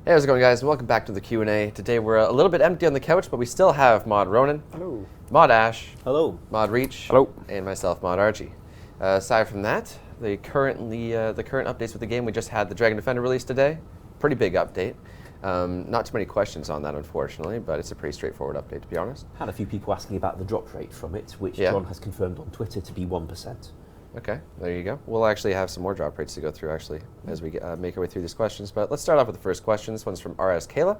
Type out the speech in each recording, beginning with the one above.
Hey, how's it going, guys? Welcome back to the Q&A. Today we're a little bit empty on the couch, but we still have Mod Ronan, Hello. Mod Ash, Hello. Mod Reach, Hello. and myself, Mod Archie. Aside from that, the current updates with the game, we just had the Dragon Defender release today. Pretty big update. Not too many questions on that, unfortunately, but it's a pretty straightforward update, to be honest. Had a few people asking about the drop rate from it, which Yeah. John has confirmed on Twitter to be 1%. Okay, there you go. We'll actually have some more drop rates to go through, actually, as we make our way through these questions. But let's start off with the first question. This one's from RS Kayla.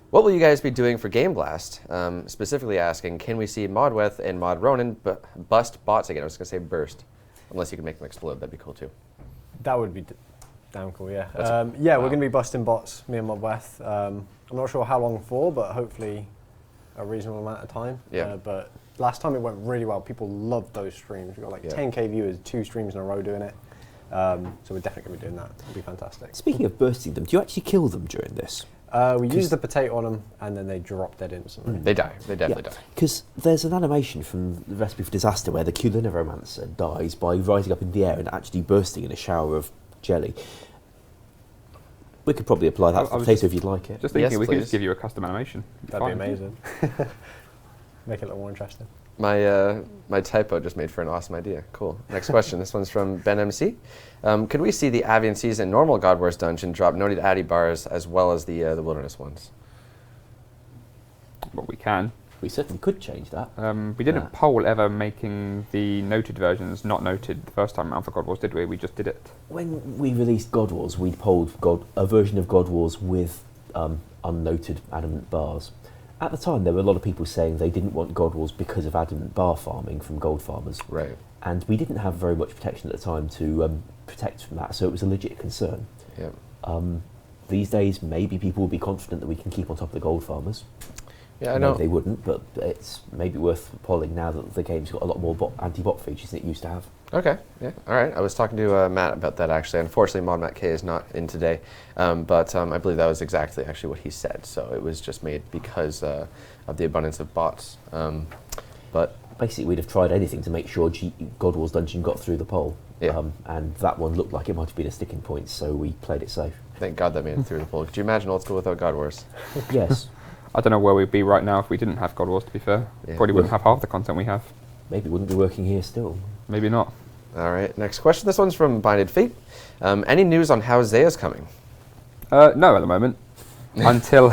What will you guys be doing for Game Blast? Specifically asking, can we see Modweth and Mod Ronan bust bots again? I was going to say burst. Unless you can make them explode, that'd be cool too. That would be damn cool, yeah. Wow. We're going to be busting bots, me and Modweth. I'm not sure how long for, but hopefully a reasonable amount of time. Yeah. But last time it went really well. People loved those streams. We got like 10K viewers, 2 streams in a row doing it. So we're definitely going to be doing that. It'll be fantastic. Speaking of bursting them, do you actually kill them during this? We used the potato on them, and then they drop dead instantly. They die. They definitely die. Because there's an animation from the Recipe for Disaster where the Culinivomancer dies by rising up in the air and actually bursting in a shower of jelly. We could probably apply that for potato if you'd like it. Just thinking, Yes, we could please. just give you a custom animation. That'd be amazing. Make it a little more interesting. My typo just made for an awesome idea. Cool. Next question. This one's from Ben MC. Could we see the Avian Season normal God Wars dungeon drop noted Addy bars as well as the wilderness ones? Well, we can. We certainly could change that. We didn't poll ever making the noted versions not noted the first time around for God Wars, did we? We just did it. When we released God Wars, we polled a version of God Wars with unnoted adamant bars. At the time, there were a lot of people saying they didn't want God Wars because of adamant bar farming from gold farmers. Right. And we didn't have very much protection at the time to protect from that, so it was a legit concern. Yep. These days, maybe people will be confident that we can keep on top of the gold farmers. Yeah, I know. Maybe they wouldn't, but it's maybe worth polling now that the game's got a lot more anti-bot features than it used to have. Okay, yeah, all right. I was talking to Matt about that, actually. Unfortunately, Mod Matt K is not in today, but I believe that was exactly actually what he said. So it was just made because of the abundance of bots. But basically, we'd have tried anything to make sure God Wars Dungeon got through the poll. Yeah. And that one looked like it might have been a sticking point, so we played it safe. thank God that made it through the poll. Could you imagine Old School without God Wars? Yes. I don't know where we'd be right now if we didn't have God Wars, to be fair. Yeah. Probably wouldn't have half the content we have. Maybe it wouldn't be working here still. Maybe not. All right, next question. This one's from Binded Fate. Any news on how Zaya's coming? No, at the moment. Until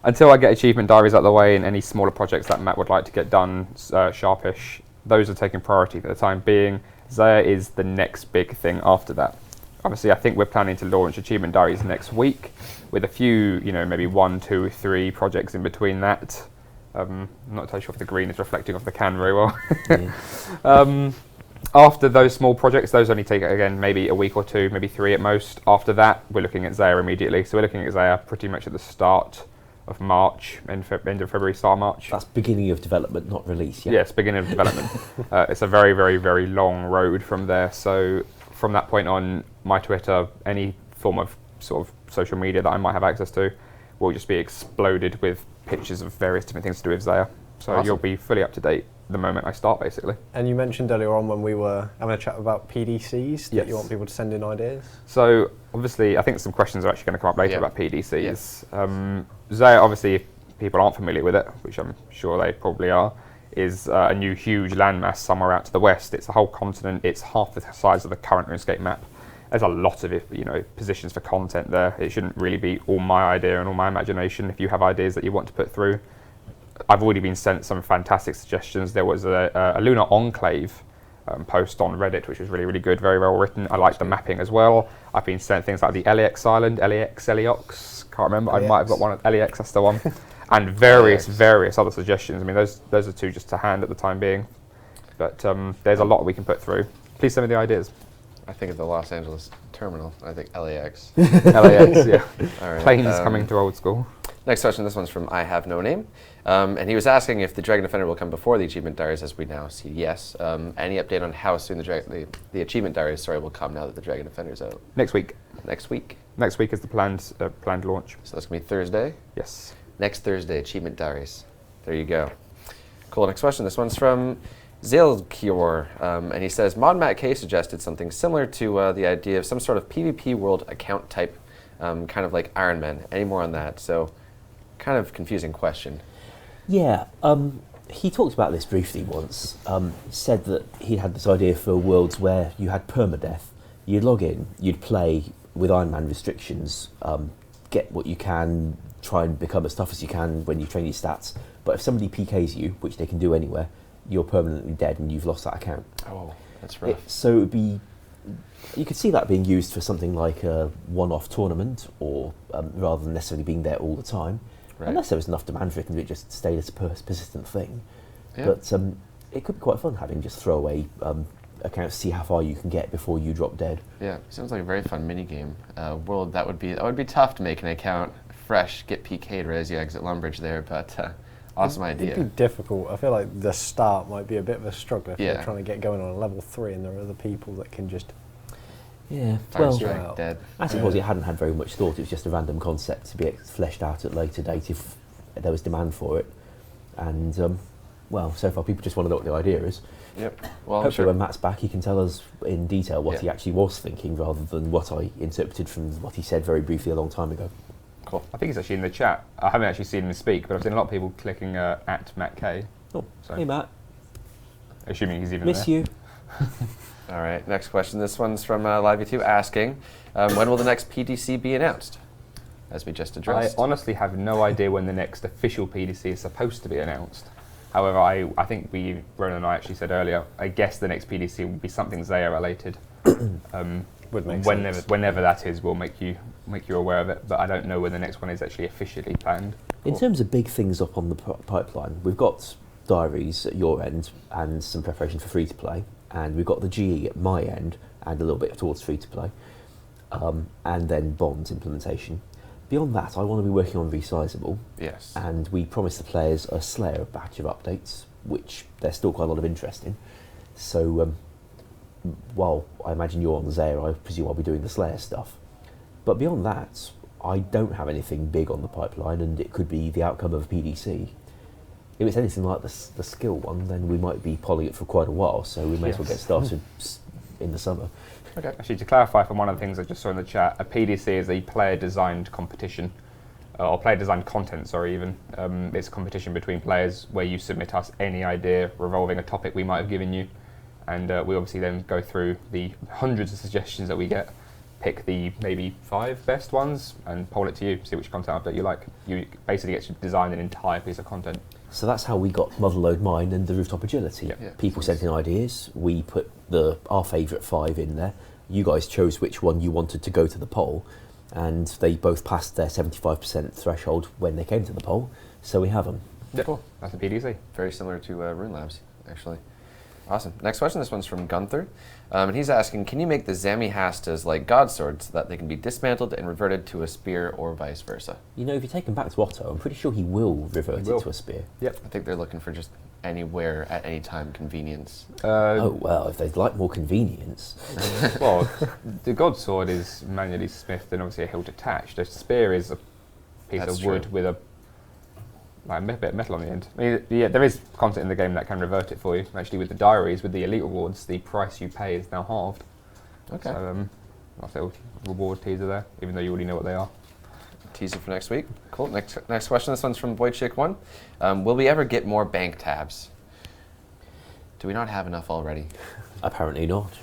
until I get achievement diaries out of the way and any smaller projects that Matt would like to get done sharpish, those are taking priority for the time being. Zaya is the next big thing after that. Obviously, I think we're planning to launch achievement diaries next week with a few, maybe 1, 2, 3 projects in between that. I'm not entirely sure if the green is reflecting off the can very well. Yeah. After those small projects, those only take, again, maybe a week or 2, maybe 3 at most. After that, we're looking at Zaya immediately. So we're looking at Zaya pretty much at the start of March, end of February, start of March. That's beginning of development, not release. Yeah. Yes, beginning of development. It's a very, very, very long road from there. So from that point on, my Twitter, any form of sort of social media that I might have access to, will just be exploded with pictures of various different things to do with Zaya. So Awesome. You'll be fully up to date the moment I start, basically. And you mentioned earlier on when we were having a chat about PDCs that Yes. you want people to send in ideas. So obviously, I think some questions are actually going to come up later Yeah. about PDCs. Zaya, obviously, if people aren't familiar with it, which I'm sure they probably are, is a new huge landmass somewhere out to the west. It's a whole continent. It's half the size of the current RuneScape map. There's a lot of positions for content there. It shouldn't really be all my idea and all my imagination. If you have ideas that you want to put through, I've already been sent some fantastic suggestions. There was a Lunar Enclave post on Reddit, which was really, really good, very well written. I liked the mapping as well. I've been sent things like the LEX Island, Leox, can't remember. I might have got one at LEX, that's the one. And various other suggestions. I mean, those are 2 just to hand at the time being. But there's a lot we can put through. Please send me the ideas. I think of the Los Angeles terminal. I think LAX. LAX, yeah. All right. Planes coming to Old School. Next question. This one's from I Have No Name. And he was asking if the Dragon Defender will come before the Achievement Diaries, as we now see yes. Any update on how soon the Achievement Diaries will come now that the Dragon Defender's out? Next week. Next week. Next week is the planned launch. So that's going to be Thursday? Yes. Next Thursday, Achievement Diaries. There you go. Cool. Next question. This one's from Zilkior, and he says, Mod Matt K suggested something similar to the idea of some sort of PvP world account type kind of like Iron Man. Any more on that? So, kind of confusing question. Yeah, he talked about this briefly once. Said that he had this idea for worlds where you had permadeath. You'd log in, you'd play with Iron Man restrictions, get what you can, try and become as tough as you can when you train your stats. But if somebody PKs you, which they can do anywhere, you're permanently dead and you've lost that account. Oh, that's rough. So it would be, you could see that being used for something like a one-off tournament, or rather than necessarily being there all the time, unless there was enough demand for it and it just stayed as a persistent thing. Yeah. But it could be quite fun having just throwaway accounts, see how far you can get before you drop dead. Yeah, sounds like a very fun mini game. World that would be tough to make an account fresh, get PK'd right as you exit Lumbridge there, but. Awesome idea. It'd be difficult. I feel like the start might be a bit of a struggle if you're trying to get going on a level 3 and there are other people that can just dead. I suppose it hadn't had very much thought. It was just a random concept to be fleshed out at a later date if there was demand for it. And so far people just want to know what the idea is. Yep. Well, hopefully when Matt's back he can tell us in detail what he actually was thinking rather than what I interpreted from what he said very briefly a long time ago. Cool. I think he's actually in the chat. I haven't actually seen him speak, but I've seen a lot of people clicking at Matt K. Oh, so hey Matt. Assuming he's even Miss there. you. All right, next question. This one's from LiveU2 asking, when will the next PDC be announced? As we just addressed. I honestly have no idea when the next official PDC is supposed to be announced. However, I think Ronan and I actually said earlier, I guess the next PDC will be something Zaya related. Would make sense. Whenever that is, we'll make you aware of it, but I don't know when the next one is actually officially planned. In terms of big things up on the pipeline, we've got diaries at your end and some preparation for free-to-play, and we've got the GE at my end and a little bit towards free-to-play, and then bonds implementation. Beyond that, I want to be working on Resizable. Yes. And we promised the players a Slayer batch of updates, which there's still quite a lot of interest in. So while I imagine you're on the Zaya, I presume I'll be doing the Slayer stuff. But beyond that, I don't have anything big on the pipeline, and it could be the outcome of a PDC. If it's anything like the skill one, then we might be polling it for quite a while, so we may as well get started in the summer. Okay. Actually, to clarify from one of the things I just saw in the chat, a PDC is a player-designed competition, or player-designed content, sorry, even. It's a competition between players where you submit us any idea revolving a topic we might have given you, and we obviously then go through the hundreds of suggestions that we get, pick the maybe 5 best ones, and poll it to you, see which content update you like. You basically get to design an entire piece of content. So that's how we got Motherload Mine and the Rooftop Agility. Yep. Yeah. People sent in ideas, we put our favourite 5 in there, you guys chose which one you wanted to go to the poll, and they both passed their 75% threshold when they came to the poll, so we have them. Yeah. Cool. That's a PDC. Very similar to Rune Labs, actually. Awesome. Next question, this one's from Gunther. And he's asking, can you make the Zami Hastas like God Swords so that they can be dismantled and reverted to a spear or vice versa? You know, if you take him back to Otto, I'm pretty sure he will revert it to a spear. Yep. I think they're looking for just anywhere at any time convenience. Oh, well, if they'd like more convenience. Well, the God Sword is manually smithed and obviously a hilt attached. A spear is a piece of wood with a bit of metal on the end. I mean, yeah, there is content in the game that can revert it for you. Actually, with the diaries, with the elite rewards, the price you pay is now halved. Okay. So, nice little reward teaser there, even though you already know what they are. Teaser for next week. Cool. Next question. This one's from Wojciech1. Will we ever get more bank tabs? Do we not have enough already? Apparently not.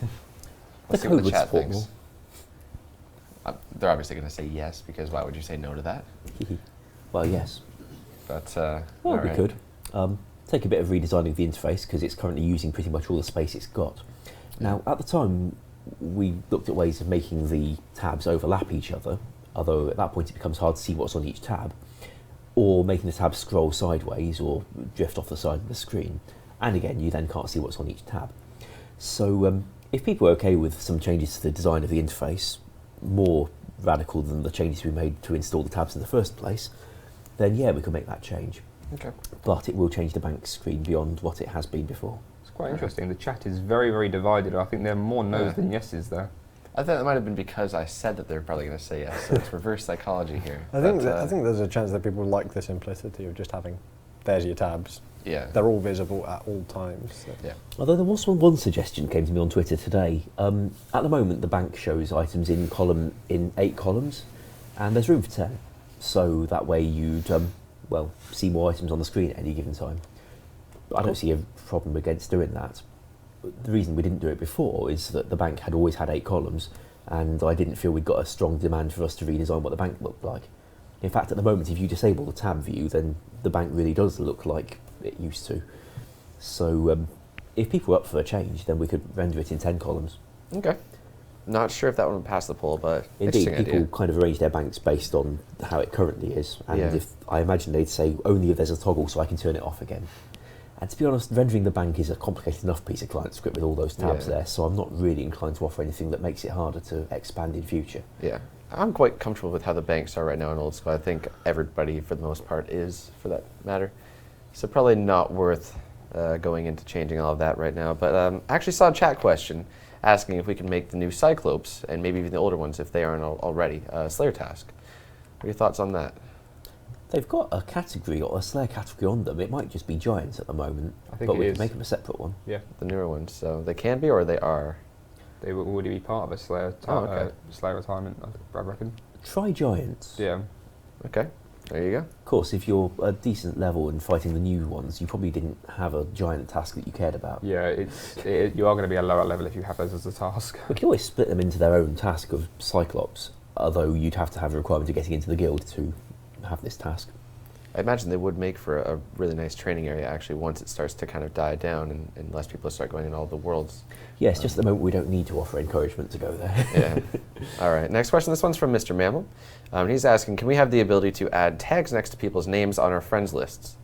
Let's see what the chat thinks. They're obviously going to say yes, because why would you say no to that? Well, yes. But, well, we could. Take a bit of redesigning the interface, because it's currently using pretty much all the space it's got. Now, at the time, we looked at ways of making the tabs overlap each other, although at that point it becomes hard to see what's on each tab, or making the tabs scroll sideways or drift off the side of the screen. And again, you then can't see what's on each tab. So if people are okay with some changes to the design of the interface, more radical than the changes we made to install the tabs in the first place, then yeah, we can make that change. Okay. But it will change the bank screen beyond what it has been before. It's quite interesting. The chat is very, very divided. I think there are more no's than yeses there. I think that might have been because I said that they're probably going to say yes, so it's reverse psychology here. I think there's a chance that people like the simplicity of just having, there's your tabs. Yeah. They're all visible at all times. So. Yeah. Although there was one suggestion came to me on Twitter today. At the moment, the bank shows items in 8 columns. and there's room for 10. So that way you'd, see more items on the screen at any given time. I don't see a problem against doing that. But the reason we didn't do it before is that the bank had always had 8 columns, and I didn't feel we'd got a strong demand for us to redesign what the bank looked like. In fact, at the moment, if you disable the tab view, then the bank really does look like it used to. So if people are up for a change, then we could render it in 10 columns. Okay. Not sure if that one would pass the poll, but Indeed, interesting people idea. kind of arrange their banks based on how it currently is. And Yeah. if I imagine they'd say only if there's a toggle so I can turn it off again. And to be honest, rendering the bank is a complicated enough piece of client script with all those tabs Yeah. there, so I'm not really inclined to offer anything that makes it harder to expand in future. Yeah. I'm quite comfortable with how the banks are right now in Old School. I think everybody, for the most part, is, for that matter. So probably not worth going into changing all of that right now. But I actually saw a chat question asking if we can make the new Cyclopes, and maybe even the older ones if they aren't already, Slayer task. What are your thoughts on that? They've got a category or a Slayer category on them. It might just be giants at the moment, I think but it we is. can make them a separate one. Yeah, The newer ones. So they can be or they are? they will already be part of a Slayer, Okay. Slayer retirement, I reckon. Try giants. Yeah. Okay. There you go. Of course, if you're a decent level and fighting the new ones, you probably didn't have a giant task that you cared about. Yeah, you are going to be a lower level if you have those as a task. We can always split them into their own task of Cyclops, although you'd have to have a requirement of getting into the guild to have this task. I imagine they would make for a really nice training area, actually, once it starts to kind of die down and less people start going in all the worlds. Yes, just at the moment we don't need to offer encouragement to go there. Yeah. All right. Next question. This one's from Mr. Mammal. He's asking, can we have the ability to add tags next to people's names on our friends lists?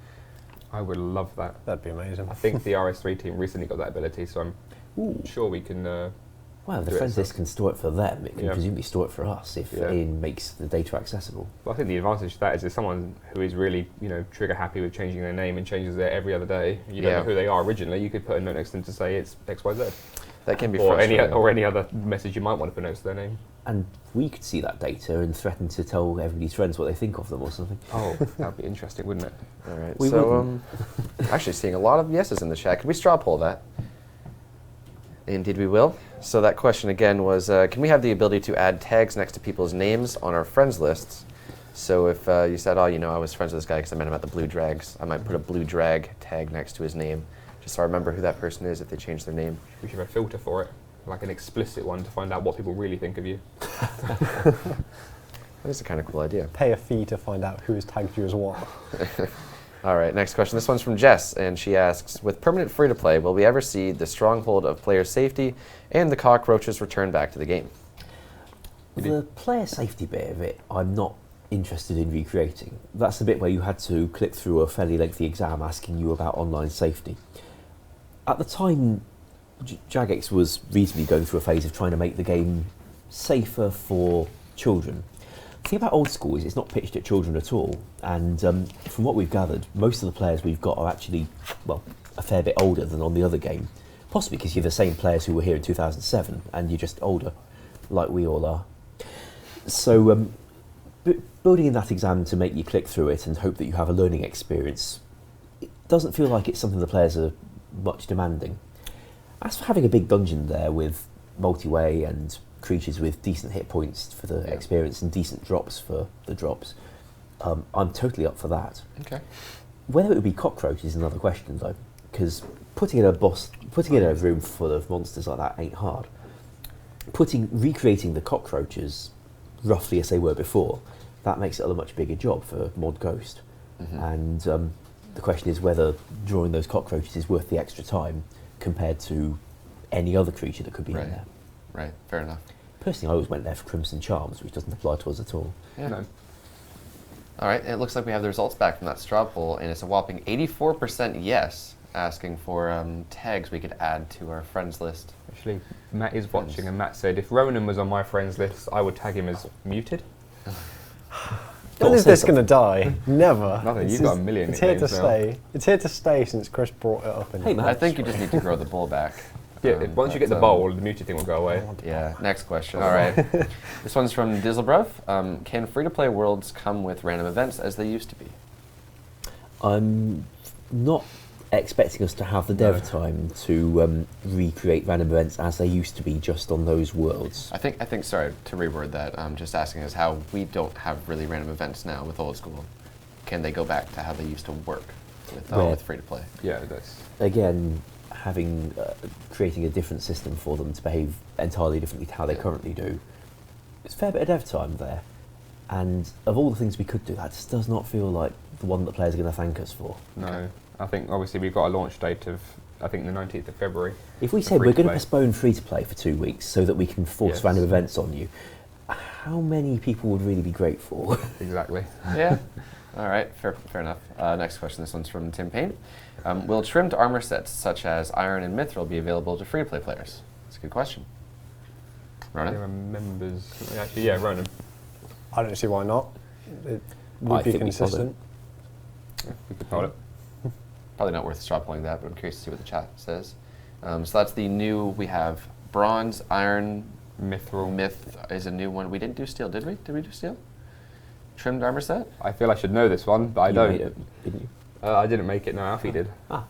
I would love that. That'd be amazing. I think the RS3 team recently got that ability, so I'm Ooh. sure we can. Well, the do it friends ourselves. list can store it for them. It can Yeah. presumably store it for us if Yeah. Ian makes the data accessible. Well, I think the advantage to that is if someone who is really, trigger happy with changing their name and changes it every other day, you don't Yeah. know who they are originally, you could put a note next to them to say it's XYZ. That can be Or frustrating. any other message you might want to put next to their name. And we could see that data and threaten to tell everybody's friends what they think of them or something. Oh, that would be interesting, wouldn't it? All right. We So, actually seeing a lot of yeses in the chat. Could we straw poll that? Indeed we will. So that question again was, can we have the ability to add tags next to people's names on our friends lists? So if you said, I was friends with this guy because I met him at the Blue Drags, I might put a Blue Drag tag next to his name, just so I remember who that person is if they change their name. We should have a filter for it, like an explicit one to find out what people really think of you. That is a kind of cool idea. Pay a fee to find out who has tagged you as what. All right, next question. This one's from Jess, and she asks, with permanent free-to-play, will we ever see the stronghold of player safety and the cockroaches return back to the game? The player safety bit of it, I'm not interested in recreating. That's the bit where you had to click through a fairly lengthy exam asking you about online safety. At the time, Jagex was reasonably going through a phase of trying to make the game safer for children. The thing about Old School is it's not pitched at children at all, and from what we've gathered, most of the players we've got are actually, a fair bit older than on the other game. Possibly because you're the same players who were here in 2007, and you're just older, like we all are. So building in that exam to make you click through it and hope that you have a learning experience, it doesn't feel like it's something the players are much demanding. As for having a big dungeon there with multi-way and creatures with decent hit points for the experience and decent drops for the drops, I'm totally up for that. Okay. Whether it would be cockroaches is another question though, because putting in a room full of monsters like that ain't hard. Recreating the cockroaches roughly as they were before, that makes it a much bigger job for Mod Ghost. Mm-hmm. And the question is whether drawing those cockroaches is worth the extra time compared to any other creature that could be in there. Right, fair enough. Personally, I always went there for Crimson Charms, which doesn't apply to us at all. Yeah. No. All right, it looks like we have the results back from that straw poll, and it's a whopping 84% yes, asking for tags we could add to our friends list. Actually, Matt is watching, and Matt said if Ronan was on my friends list, I would tag him as muted. When is this going to die? Never. Nothing, you've got a million It's here to nicknames now. stay. It's here to stay since Chris brought it up. Hey, Matt. I think you just need to grow the bull back. Yeah, once you get the bowl, the muted thing will go away. Yeah, next question. All right. This one's from Dizzlebruv. Can free-to-play worlds come with random events as they used to be? I'm not expecting us to have the dev time to recreate random events as they used to be just on those worlds. I think. Sorry to reword that. Just asking us how we don't have really random events now with Old School. Can they go back to how they used to work with free to play? Yeah, that's Again, creating a different system for them to behave entirely differently to how they currently do. It's a fair bit of dev time there, and of all the things we could do, that just does not feel like the one that players are going to thank us for. no. Okay. I think obviously we've got a launch date of the 19th of February. If we for said we're going to free-to-play. postpone free to play for 2 weeks so that we can force Yes. random events on you, how many people would really be grateful? Exactly. Yeah. All right. Fair enough. Next question. This one's from Tim Payne. Will trimmed armor sets such as Iron and Mithril be available to free to play players? That's a good question. Ronan? There are members. Actually, yeah, Ronan. I don't see why not. It would I be think we consistent. We could hold it. Probably not worth straw pulling that, but I'm curious to see what the chat says. So that's the new. We have bronze, iron, Mithril. myth is a new one. We didn't do steel, did we? Did we do steel? Trimmed armor set? I feel I should know this one, but I You don't. made it, didn't you? I didn't make it. No, Alfie did. Ah.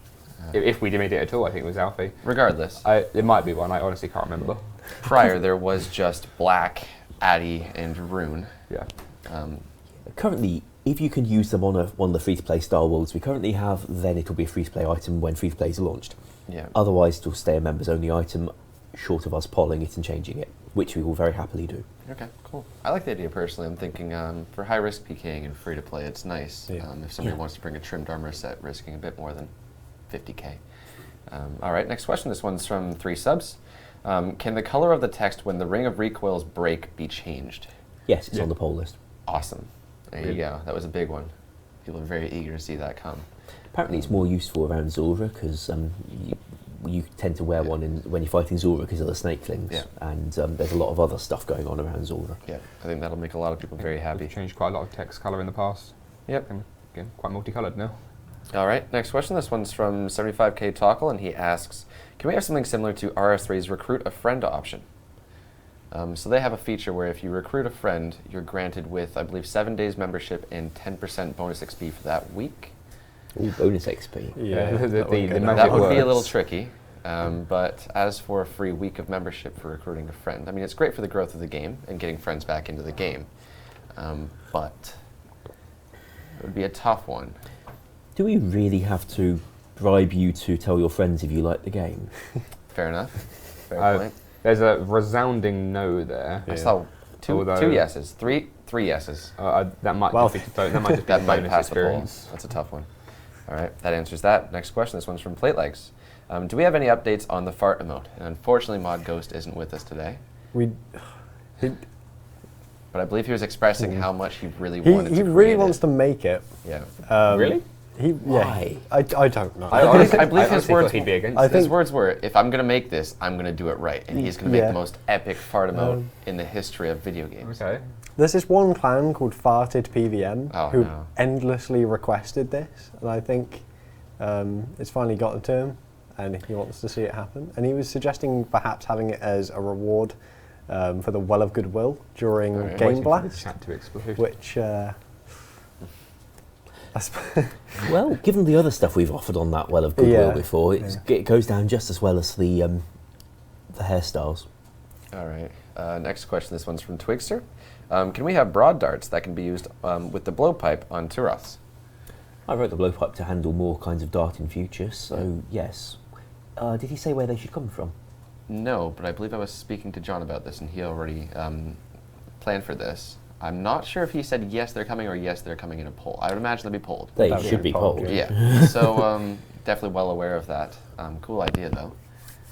If we made it at all, I think it was Alfie. Regardless, It might be one. I honestly can't remember. prior there was just black, Addy, and rune. Yeah. Currently, if you can use them on one of the free-to-play style worlds we currently have, then it'll be a free-to-play item when free-to-play is launched. Yeah. Otherwise, it'll stay a members-only item, short of us polling it and changing it, which we will very happily do. Okay, cool. I like the idea personally. I'm thinking for high risk PKing and free to play, it's nice Yeah. if somebody Yeah. wants to bring a trimmed armor set, risking a bit more than 50k. All right, next question. This one's from 3 subs. Can the color of the text when the ring of recoils break be changed? Yes, it's Yeah. on the poll list. Awesome. There you go. That was a big one. People are very eager to see that come. Apparently, it's more useful around Zulrah because you tend to wear one when you're fighting Zulrah because of the snakelings, Yeah. and there's a lot of other stuff going on around Zulrah. Yeah, I think that'll make a lot of people very happy. We've changed quite a lot of text colour in the past. Yep. And again, quite multicoloured now. All right, next question. This one's from 75k Tockle, and he asks, can we have something similar to RS3's recruit a friend option? So they have a feature where if you recruit a friend, you're granted with, I believe, 7 days membership and 10% bonus XP for that week. Ooh, bonus XP. Yeah, The that would go magic down. That would be a words. little tricky, but as for a free week of membership for recruiting a friend, I mean, it's great for the growth of the game and getting friends back into the game, but it would be a tough one. Do we really have to bribe you to tell your friends if you like the game? Fair enough. Fair point. There's a resounding no there. I Yeah. saw two Although- yeses, three yeses. That might Well, just be that might just be That a might bonus pass the poll. experience. That's a tough one. All right, that answers that. Next question. This one's from Plate Legs. Do we have any updates on the fart emote? And unfortunately, Mod Ghost isn't with us today, We, he but I believe he was expressing how much he really wanted he to really create wants it. to make it. Yeah. Really? Why? I don't know. I believe his honestly words. thought he'd be against I it. think- His words were, "If I'm going to make this, I'm going to do it right," and he's going to make Yeah. the most epic fart emote in the history of video games. Okay. There's this one clan called Farted PVM Oh, who no. endlessly requested this, and I think it's finally got to him, and he wants to see it happen. And he was suggesting perhaps having it as a reward for the Well of Goodwill during Alright. Game Waiting for the Blast, chat to explode. which I Well, given the other stuff we've offered on that Well of Goodwill Yeah, before, it goes down just as well as the hairstyles. All right. Next question. This one's from Twigster. Can we have broad darts that can be used with the blowpipe on Turoths? I wrote the blowpipe to handle more kinds of dart in future, so yes. Did he say where they should come from? No, but I believe I was speaking to John about this, and he already planned for this. I'm not sure if he said yes, they're coming, or yes, they're coming in a poll. I would imagine they'll be polled. They That would should be be polled, polled. Yeah. So definitely well aware of that. Cool idea, though.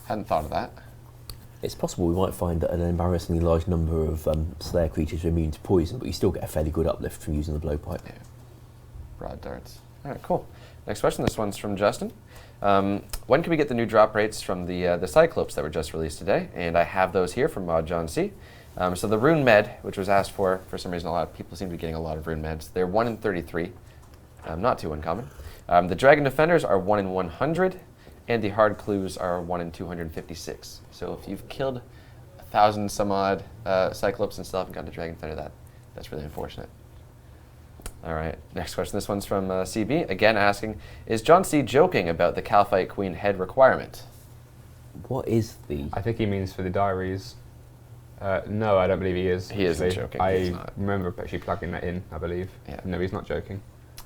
Hadn't thought of that. It's possible we might find that an embarrassingly large number of Slayer creatures are immune to poison, but you still get a fairly good uplift from using the blowpipe. Yeah. Broad darts. All right, cool. Next question. This one's from Justin. When can we get the new drop rates from the Cyclopes that were just released today? And I have those here from Mod John C. So the Rune Med, which was asked for some reason, a lot of people seem to be getting a lot of Rune Meds. They're 1 in 33, not too uncommon. The Dragon Defenders are 1 in 100, and the Hard Clues are 1 in 256. So if you've killed 1,000 some odd Cyclops and still haven't gotten a Dragon Defender, that's really unfortunate. All right, next question. This one's from CB, again asking, is John C. joking about the Calphite Queen head requirement? What is the... I think he means for the diaries. No, I don't believe he is. He isn't joking. He's I not. remember actually plugging that in, I believe. Yeah. No, he's not joking.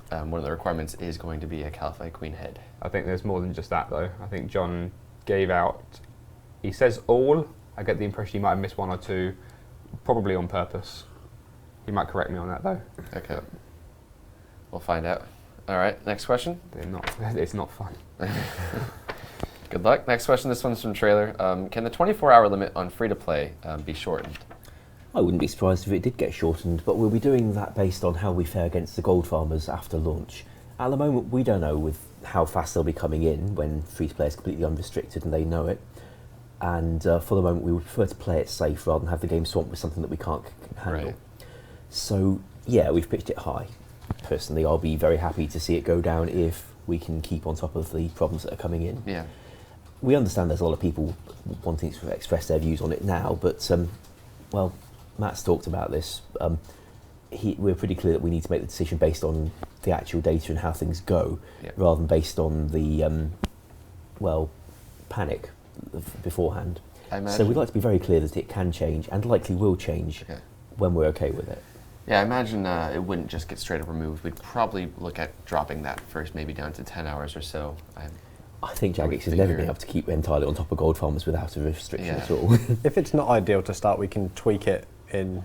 One of the requirements is going to be a Calphite Queen head. I think there's more than just that, though. I think John gave out... He says all. I get the impression he might have missed one or two, probably on purpose. He might correct me on that, though. Okay. We'll find out. All right, next question. It's not fun. Good luck. Next question. This one's from Trailer. Can the 24-hour limit on free-to-play be shortened? I wouldn't be surprised if it did get shortened, but we'll be doing that based on how we fare against the gold farmers after launch. At the moment, we don't know with how fast they'll be coming in when free-to-play is completely unrestricted and they know it. And for the moment, we would prefer to play it safe rather than have the game swamped with something that we can't handle. Right. So, yeah, we've pitched it high. Personally, I'll be very happy to see it go down if we can keep on top of the problems that are coming in. Yeah. We understand there's a lot of people wanting to express their views on it now, but, well, Matt's talked about this. We're pretty clear that we need to make the decision based on the actual data and how things go, rather than based on the, well, panic beforehand. So we'd like to be very clear that it can change and likely will change when we're okay with it. Yeah, I imagine it wouldn't just get straight up removed. We'd probably look at dropping that first, maybe down to 10 hours or so. I think Jagex has never been able to keep entirely on top of gold farmers without a restriction at all. If it's not ideal to start, we can tweak it in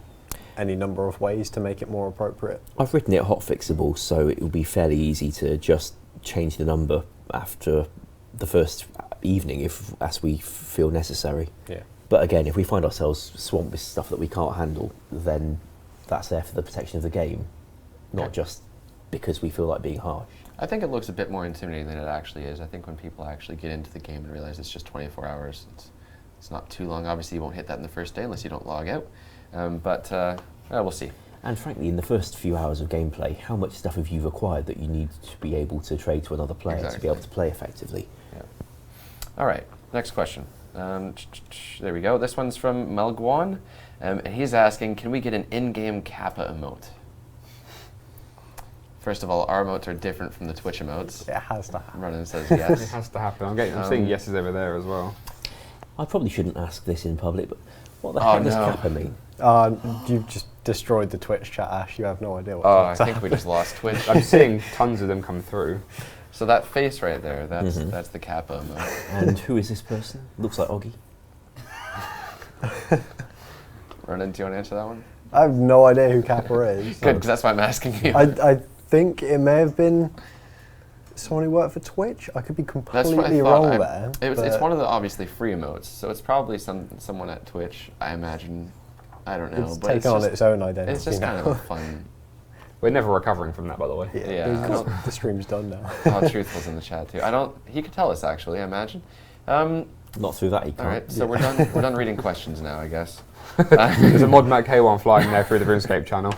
any number of ways to make it more appropriate. I've written it hotfixable, so it will be fairly easy to just change the number after the first evening as we feel necessary. Yeah. But again, if we find ourselves swamped with stuff that we can't handle, then that's there for the protection of the game, not just because we feel like being harsh. I think it looks a bit more intimidating than it actually is. I think when people actually get into the game and realize it's just 24 hours, it's not too long. Obviously, you won't hit that in the first day unless you don't log out. But we'll see. And frankly, in the first few hours of gameplay, how much stuff have you acquired that you need to be able to trade to another player to be able to play effectively? Yeah. All right, next question. There we go. This one's from Melguan, and he's asking, can we get an in-game Kappa emote? First of all, our emotes are different from the Twitch emotes. It has to happen. Ronan says yes. It has to happen. I'm seeing yeses over there as well. I probably shouldn't ask this in public, but what the heck does Kappa mean? You've just destroyed the Twitch chat, Ash. You have no idea what I think we just lost Twitch. I'm seeing tons of them come through. So that face right there, that's the Kappa emote. And who is this person? Looks like Oggy. Ronan, do you want to answer that one? I have no idea who Kappa is. Good, because that's why I'm asking you. I think it may have been someone who worked for Twitch. I could be completely wrong there. It's one of the obviously free emotes, so it's probably someone at Twitch, I imagine. I don't know. It's but taken on its own identity. It's just kind of a fun... We're never recovering from that, by the way. Yeah. The stream's done now. Truthful's in the chat too. He could tell us actually, I imagine. Not through that he can't. All right, so we're done reading questions now, I guess. There's a Mod Mac K1 flying there through the RuneScape channel.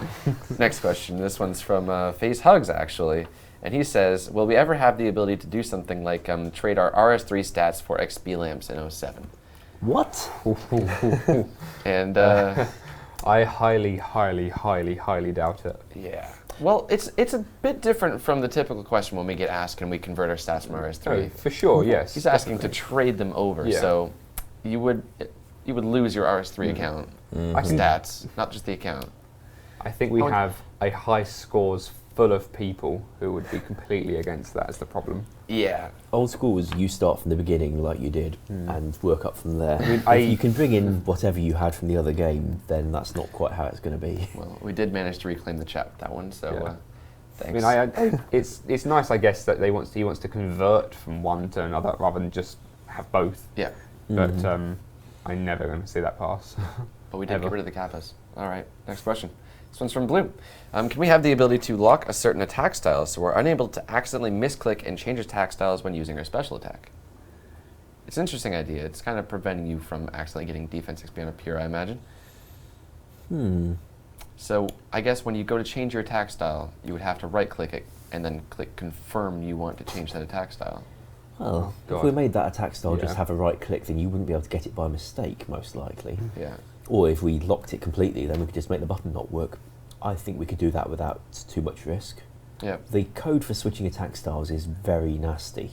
Next question. This one's from Face Hugs, actually. And he says, will we ever have the ability to do something like trade our RS3 stats for XP lamps in 07? What? And I highly, highly, highly, highly doubt it. Yeah. Well, it's a bit different from the typical question when we get asked, can we convert our stats from RS3? Oh, for sure, yes. He's asking to trade them over, so you would lose your RS3 account stats, not just the account. I think we have a high scores full of people who would be completely against that as the problem. Yeah. Old school was you start from the beginning like you did and work up from there. I mean, if you can bring in whatever you had from the other game, then that's not quite how it's going to be. Well, we did manage to reclaim the chat with that one, so thanks. I mean, it's nice, I guess, that he wants to convert from one to another rather than just have both. Yeah. But I'm never going to see that pass. But we did get rid of the kappas. All right, next question. This one's from Blue. Can we have the ability to lock a certain attack style so we're unable to accidentally misclick and change attack styles when using our special attack? It's an interesting idea. It's kind of preventing you from accidentally getting defense XP on a pure, I imagine. So I guess when you go to change your attack style, you would have to right-click it and then click confirm you want to change that attack style. Well, if we made that attack style just have a right click, then you wouldn't be able to get it by mistake, most likely. Yeah. Or if we locked it completely, then we could just make the button not work. I think we could do that without too much risk. Yeah. The code for switching attack styles is very nasty.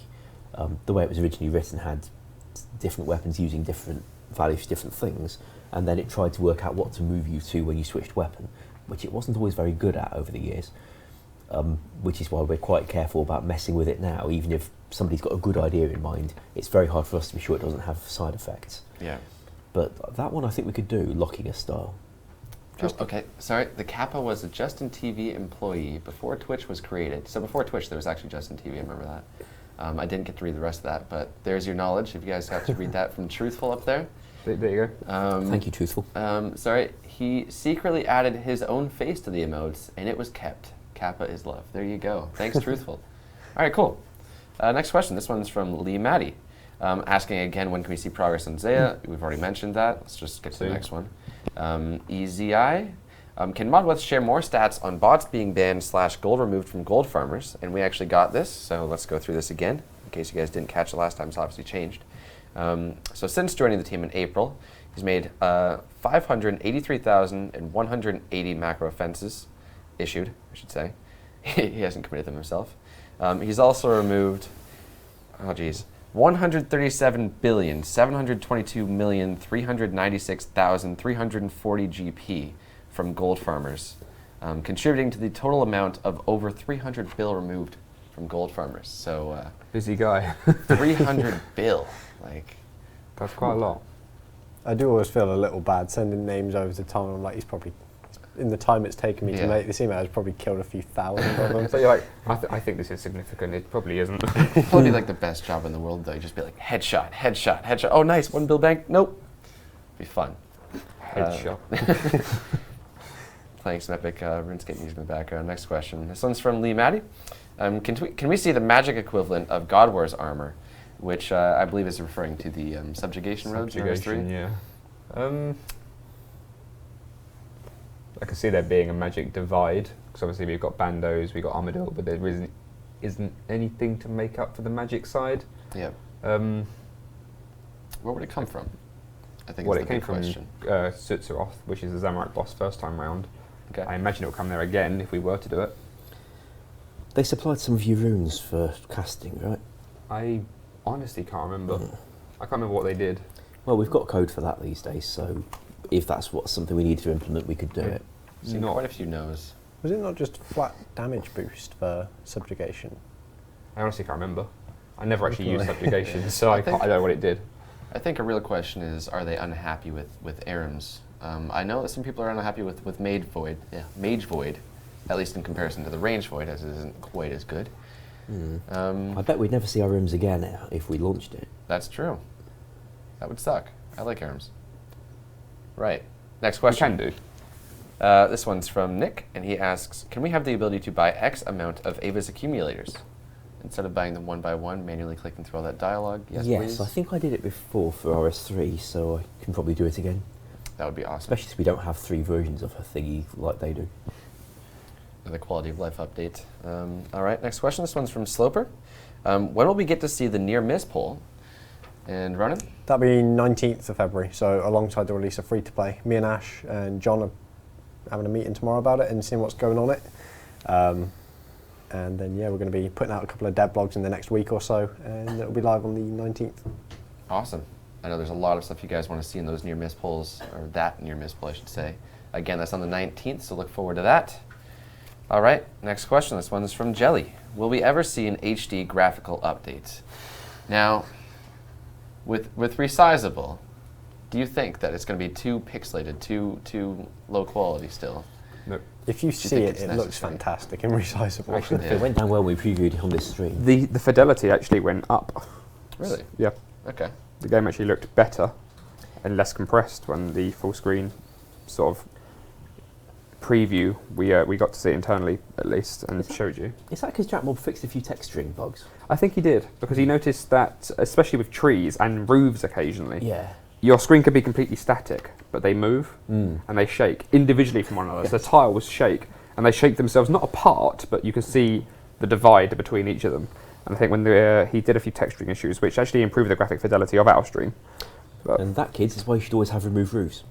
The way it was originally written had different weapons using different values for different things, and then it tried to work out what to move you to when you switched weapon, which it wasn't always very good at over the years, which is why we're quite careful about messing with it now. Even if somebody's got a good idea in mind, it's very hard for us to be sure it doesn't have side effects. Yeah. But that one I think we could do, locking a style. Okay, sorry. The Kappa was a Justin TV employee before Twitch was created. So before Twitch, there was actually Justin TV. I remember that. I didn't get to read the rest of that, but there's your knowledge. If you guys got to read that from Truthful up there. There you go. Thank you, Truthful. Sorry. He secretly added his own face to the emotes, and it was kept. Kappa is love. There you go. Thanks, Truthful. All right, cool. Next question. This one's from Lee Maddie. Asking again, when can we see progress on Zaya? We've already mentioned that. Let's just get to the next one. Easy Eye. Can ModWest share more stats on bots being banned / gold removed from gold farmers? And we actually got this, so let's go through this again, in case you guys didn't catch it last time. It's obviously changed. So since joining the team in April, he's made 583,180 macro offenses issued, I should say. He hasn't committed them himself. He's also removed, 137,722,396,340 GP from gold farmers, contributing to the total amount of over 300 bill removed from gold farmers. So Busy guy. 300 bill, like That's quite a lot. I do always feel a little bad sending names over to Tom. I'm like, he's probably, in the time it's taken me to make this email, he's probably killed a few thousand of them. So you're like, I think this is significant. It probably isn't. probably like the best job in the world though. You just be like headshot, headshot, headshot. Oh, nice, 1 bill bank. Nope. Be fun. Headshot. Playing some epic RuneScape music in the background. Next question. This one's from Lee Maddie. Can we see the magic equivalent of God War's armor, which I believe is referring to the subjugation robes in Rose 3? Yeah. I can see there being a magic divide, because obviously we've got bandos, we've got armadillo, but there isn't anything to make up for the magic side. Yeah. Where would it come from? I think Well, it's it the came big from question. Sutzeroth, which is the Zamorak boss first time round. Okay. I imagine it'll come there again if we were to do it. They supplied some of your runes for casting, right? I honestly can't remember. I can't remember what they did. Well, we've got code for that these days, so if that's something we need to implement, we could do it. Seen quite a few no's. Was it not just flat damage boost for subjugation? I honestly can't remember. I never actually used Okay. subjugation, so I don't know what it did. I think a real question is, are they unhappy with Aram's? I know that some people are unhappy with Mage Void, at least in comparison to the Range Void, as it isn't quite as good. I bet we'd never see our rooms again if we launched it. That's true. That would suck. I like Aram's. Right. Next We question. can do. This one's from Nick, and he asks, can we have the ability to buy X amount of Ava's accumulators? Instead of buying them one by one, manually clicking through all that dialogue? Yes, please. I think I did it before for RS3, so I can probably do it again. That would be awesome. Especially since we don't have 3 versions of a thingy like they do. The quality of life update. All right, next question. This one's from Sloper. When will we get to see the near miss poll? And Ronan? That'll be 19th of February, so alongside the release of Free to Play. Me and Ash and John are having a meeting tomorrow about it and seeing what's going on it. And then, yeah, we're going to be putting out a couple of dev blogs in the next week or so, and it'll be live on the 19th. Awesome. I know there's a lot of stuff you guys want to see in those near miss polls, or that near miss poll, I should say. Again, that's on the 19th, so look forward to that. All right, next question. This one's from Jelly. Will we ever see an HD graphical update? Now, with resizable, do you think that it's going to be too pixelated, too low quality still? No. If you Do you see think it, it's it looks necessary? fantastic and resizable. Actually, It went down well when we previewed it on this stream. The fidelity actually went up. Really? Yeah. Okay. The game actually looked better and less compressed when the full screen sort of preview we got to see internally at least and showed you. Is that because Jack Mob fixed a few texturing bugs? I think he did because he noticed that especially with trees and roofs occasionally, Yeah. your screen could be completely static, but they move Mm. and they shake individually from one another. So the tiles shake and they shake themselves not apart, but you can see the divide between each of them. And I think when he did a few texturing issues, which actually improved the graphic fidelity of our stream. But And that, kids, is why you should always have removed roofs.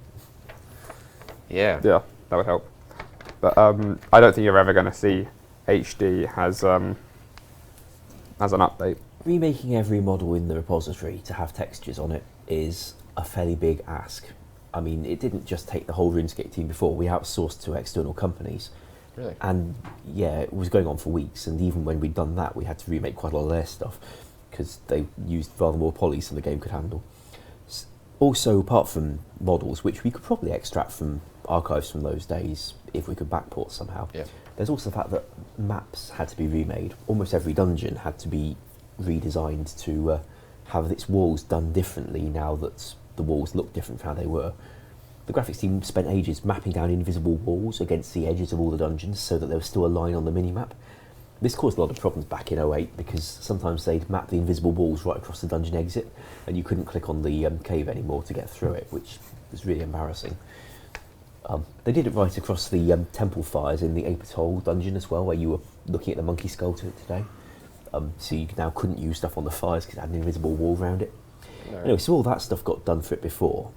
Yeah. yeah, that would help. But I don't think you're ever going to see HD as an update. Remaking every model in the repository to have textures on it is a fairly big ask. I mean, it didn't just take the whole RuneScape team before. We outsourced to external companies. Really? And yeah, it was going on for weeks. And even when we'd done that, we had to remake quite a lot of their stuff because they used rather more polys than the game could handle. Also, apart from models, which we could probably extract from archives from those days if we could backport somehow, there's also the fact that maps had to be remade. Almost every dungeon had to be redesigned to have its walls done differently now that the walls look different from how they were. The graphics team spent ages mapping down invisible walls against the edges of all the dungeons so that there was still a line on the minimap. This caused a lot of problems back in 08 because sometimes they'd map the invisible walls right across the dungeon exit and you couldn't click on the cave anymore to get through it, which was really embarrassing. They did it right across the temple fires in the Apatol dungeon as well, where you were looking at the monkey skull today. So you now couldn't use stuff on the fires because it had an invisible wall around it. No. Anyway, so all that stuff got done for it before,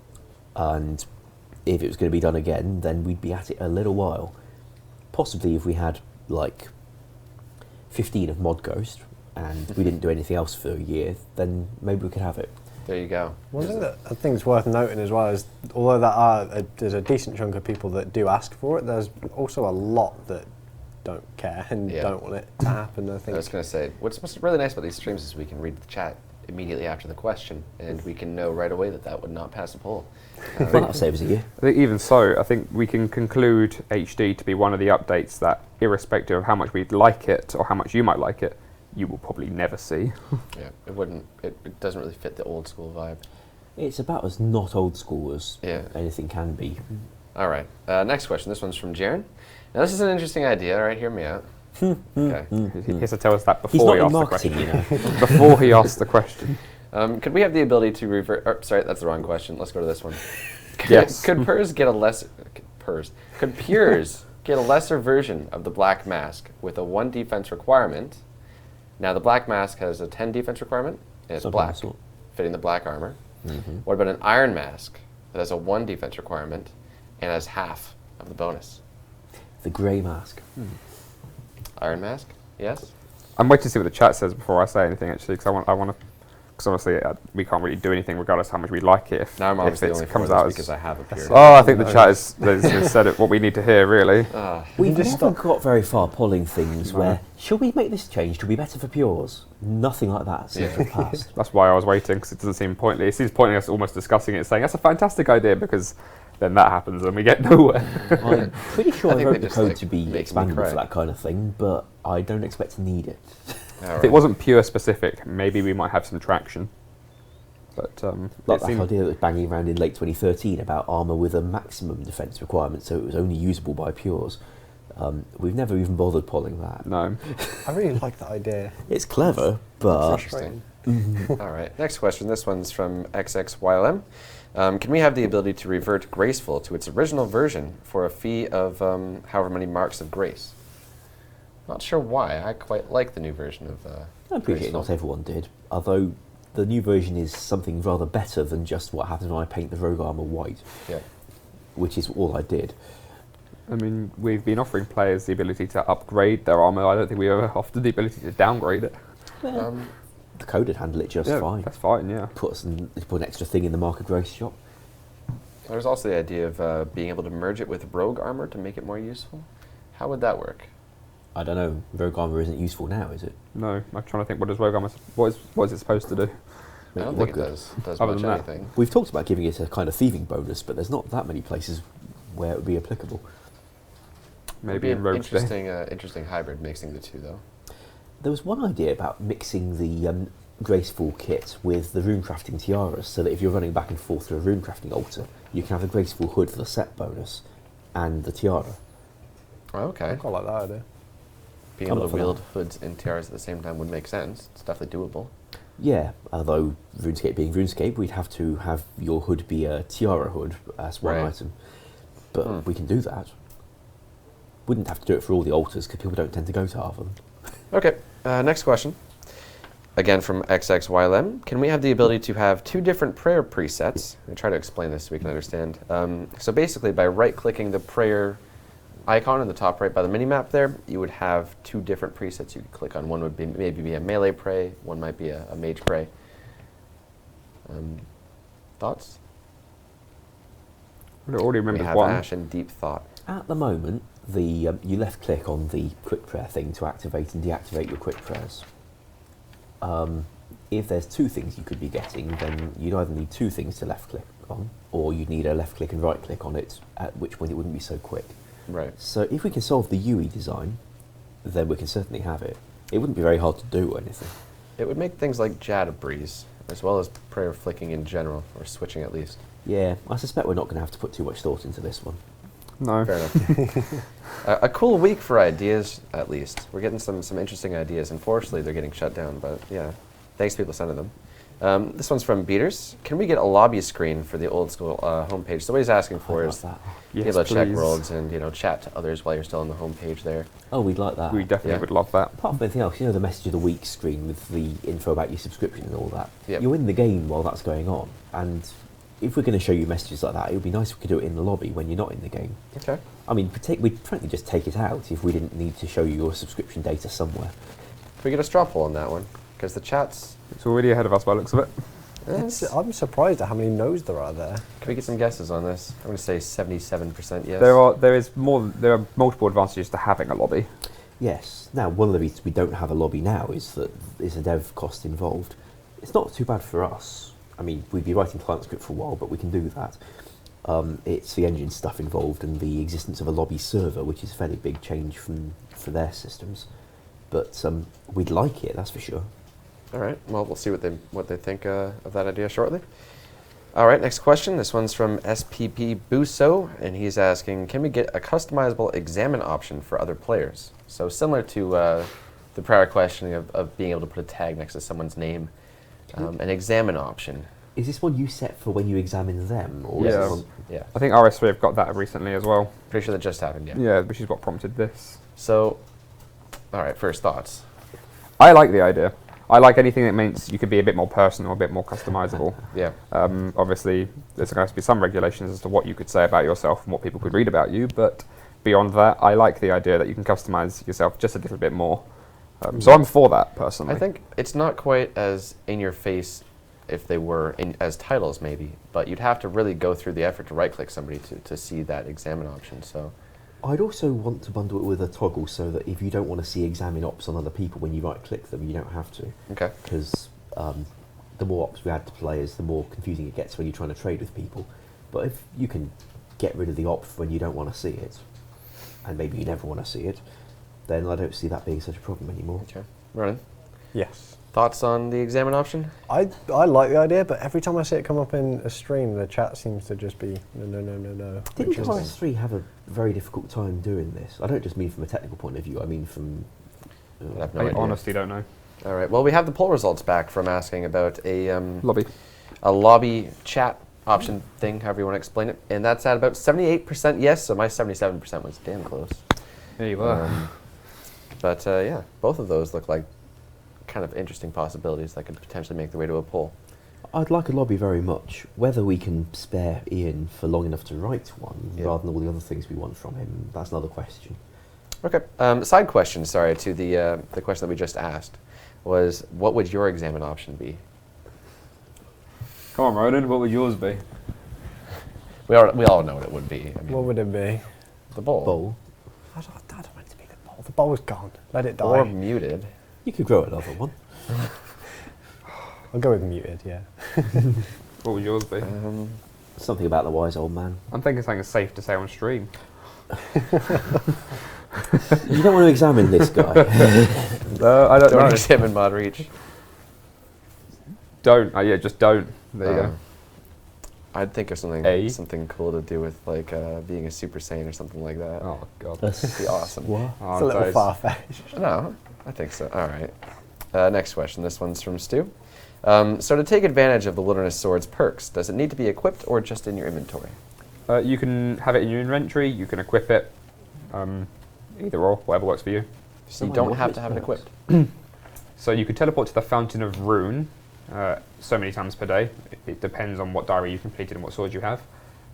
and if it was going to be done again, then we'd be at it a little while. Possibly if we had like 15 of Mod Ghost and we didn't do anything else for a year, then maybe we could have it. There you go. One thing that I think is worth noting as well is, although there's a decent chunk of people that do ask for it, there's also a lot that don't care and don't want it to happen. I think. I was going to say, what's really nice about these streams is we can read the chat immediately after the question, and we can know right away that would not pass a poll. Well, that'll save us a year. I think even so, I think we can conclude HD to be one of the updates that, irrespective of how much we'd like it or how much you might like it, you will probably never see. Yeah, it doesn't really fit the old school vibe. It's about as not old school as anything can be. All right, next question. This one's from Jaren. Now this is an interesting idea, all right, hear me out. Okay. He has to tell us that He's before not he in asks the marketing, question. you know. Before he asks the question. Could we have the ability to revert? Sorry, that's the wrong question. Let's go to this one. Yes. Could Purs get a lesser? Could Pures get a lesser version of the Black Mask with a 1 defense requirement? Now the Black Mask has a 10 defense requirement, and it's black, fitting the black armor. What about an Iron Mask that has a 1 defense requirement and has half of the bonus? The grey mask. Iron Mask, yes. I'm waiting to see what the chat says before I say anything, actually, because I want to. Because obviously we can't really do anything regardless of how much we like it. Now I'm obviously only comes for out this because I have a Pure. Oh, I think the chat has said it, what we need to hear, really. We've never got very far polling things where, should we make this change to be better for Pures? Nothing like that seems to have passed. That's why I was waiting, because it doesn't seem pointless. It seems pointless almost discussing it, saying that's a fantastic idea, because then that happens and we get nowhere. I'm pretty sure I wrote the code like to be make me expandable cry. for that kind of thing, but I don't expect to need it. If it wasn't Pure specific, maybe we might have some traction. But Like that idea that was banging around in late 2013 about armour with a maximum defence requirement, so it was only usable by Pures. We've never even bothered polling that. No. I really like that idea. It's clever, but... Interesting. All right, next question. This one's from XXYLM. Can we have the ability to revert Graceful to its original version for a fee of however many marks of grace? Not sure why. I quite like the new version of I appreciate Graceful. not everyone did, although the new version is something rather better than just what happens when I paint the rogue armour white, which is all I did. I mean, we've been offering players the ability to upgrade their armour. I don't think we ever offered the ability to downgrade it. The code would handle it just fine. That's fine, yeah. Put an extra thing in the Mark of Grace shop. There's also the idea of being able to merge it with rogue armor to make it more useful. How would that work? I don't know, rogue armour isn't useful now, is it? No, I'm trying to think, what does rogue armour, what is it supposed to do? I don't Look think good. it does Other much than that. anything. We've talked about giving it a kind of thieving bonus, but there's not that many places where it would be applicable. Maybe It'd in be an Rogue's Day. interesting hybrid mixing the two, though. There was one idea about mixing the Graceful kit with the runecrafting tiaras, so that if you're running back and forth through a runecrafting altar, you can have the Graceful hood for the set bonus and the tiara. Oh, okay. I quite like that idea. Being I'm able up to for wield that. hoods and tiaras at the same time would make sense. It's definitely doable. Yeah, although RuneScape being RuneScape, we'd have to have your hood be a tiara hood as one Right. item. But we can do that. Wouldn't have to do it for all the altars, because people don't tend to go to half of them. Okay, next question. Again from XXYLM. Can we have the ability to have 2 different prayer presets? I'm going to try to explain this so we can understand. So basically, by right-clicking the prayer icon in the top right by the minimap there, you would have 2 different presets you could click on. One would be maybe be a melee prey, one might be a mage prey. Thoughts? I already We remember have one. Ash in deep thought. At the moment, you left click on the quick prayer thing to activate and deactivate your quick prayers. If there's 2 things you could be getting, then you'd either need 2 things to left click on, or you'd need a left click and right click on it, at which point it wouldn't be so quick. Right. So if we can solve the UE design, then we can certainly have it. It wouldn't be very hard to do or anything. It would make things like Jad a breeze, as well as prayer flicking in general, or switching at least. Yeah, I suspect we're not going to have to put too much thought into this one. No. Fair enough. A cool week for ideas, at least. We're getting some interesting ideas. Unfortunately, they're getting shut down, but yeah. Thanks to people sending them. This one's from Beaters. Can we get a lobby screen for the Old School homepage? So what he's asking for I'd is like that. be Yes, able to check please. worlds and chat to others while you're still on the homepage there. Oh, we'd like that. We definitely Yeah. would love that. Apart from anything else, the message of the week screen with the info about your subscription and all that. Yep. You're in the game while that's going on, and if we're going to show you messages like that, it would be nice if we could do it in the lobby when you're not in the game. Okay. I mean, we'd frankly just take it out if we didn't need to show you your subscription data somewhere. Can we get a straw poll on that one? Because the chats... It's already ahead of us by the looks of it. I'm surprised at how many no's there are there. Can we get some guesses on this? I'm going to say 77% yes. There are multiple advantages to having a lobby. Yes. Now, one of the reasons we don't have a lobby now is that there's a dev cost involved. It's not too bad for us. I mean, we'd be writing client script for a while, but we can do that. It's the engine stuff involved and the existence of a lobby server, which is a fairly big change for their systems. But we'd like it, that's for sure. All right. Well, we'll see what they think of that idea shortly. All right. Next question. This one's from SPP Buso, and he's asking, can we get a customizable examine option for other players? So similar to the prior question of being able to put a tag next to someone's name, an examine option. Is this one you set for when you examine them? Or Yes. is it one, Yeah. I think RS3 have got that recently as well. Pretty sure that just happened. Yeah. Yeah, which is what prompted this. So, all right. First thoughts. I like the idea. I like anything that means you could be a bit more personal, a bit more customizable. Yeah. Obviously, there's going to be some regulations as to what you could say about yourself and what people could read about you, but beyond that, I like the idea that you can customize yourself just a little bit more. So I'm for that, personally. I think it's not quite as in your face if they were as titles maybe, but you'd have to really go through the effort to right-click somebody to see that examine option. So I'd also want to bundle it with a toggle so that if you don't want to see examine ops on other people when you right-click them, you don't have to. okay. Because the more ops we add to players, the more confusing it gets when you're trying to trade with people. But if you can get rid of the op when you don't want to see it, and maybe you never want to see it, then I don't see that being such a problem anymore. Okay. Ronan, Yes. thoughts on the examine option? I like the idea, but every time I see it come up in a stream, the chat seems to just be no. Didn't which is- RS3 have a very difficult time doing this? I don't just mean from a technical point of view, I mean from... I have no I idea. honestly don't know. All right. Well, we have the poll results back from asking about a Lobby. chat option thing, however you want to explain it, and that's at about 78% yes. So my 77% was damn close. There you are. But yeah, both of those look like kind of interesting possibilities that could potentially make their way to a poll. I'd like a lobby very much. Whether we can spare Ian for long enough to write one, Yeah. rather than all the other things we want from him, that's another question. Okay. Side question, sorry, to the question that we just asked was, what would your examine option be? Come on, Ronan, what would yours be? We all know what it would be. I mean, What would it be? the bowl. Bowl. I don't want it to be the bowl. The bowl's gone. Let it die. Or muted. You could grow another one. I'll go with muted, yeah. What would yours be? Something about the wise old man. I'm thinking something safe to say on stream. You don't want to examine this guy. I don't Don't know. examine mod reach. Don't. Yeah, just don't. There you go. I'd think of A. something cool to do with like being a Super Saiyan or something like that. Oh, God. That'd be awesome. What? Oh, It's a little those- far-fetched. No, I think so. All right. Next question. This one's from Stu. So to take advantage of the Wilderness Sword's perks, does it need to be equipped or just in your inventory? You can have it in your inventory, you can equip it, either or, whatever works for you. So you Someone don't watch have its to have it perks. equipped. So you could teleport to the Fountain of Rune so many times per day. It depends on what diary you've completed and what swords you have.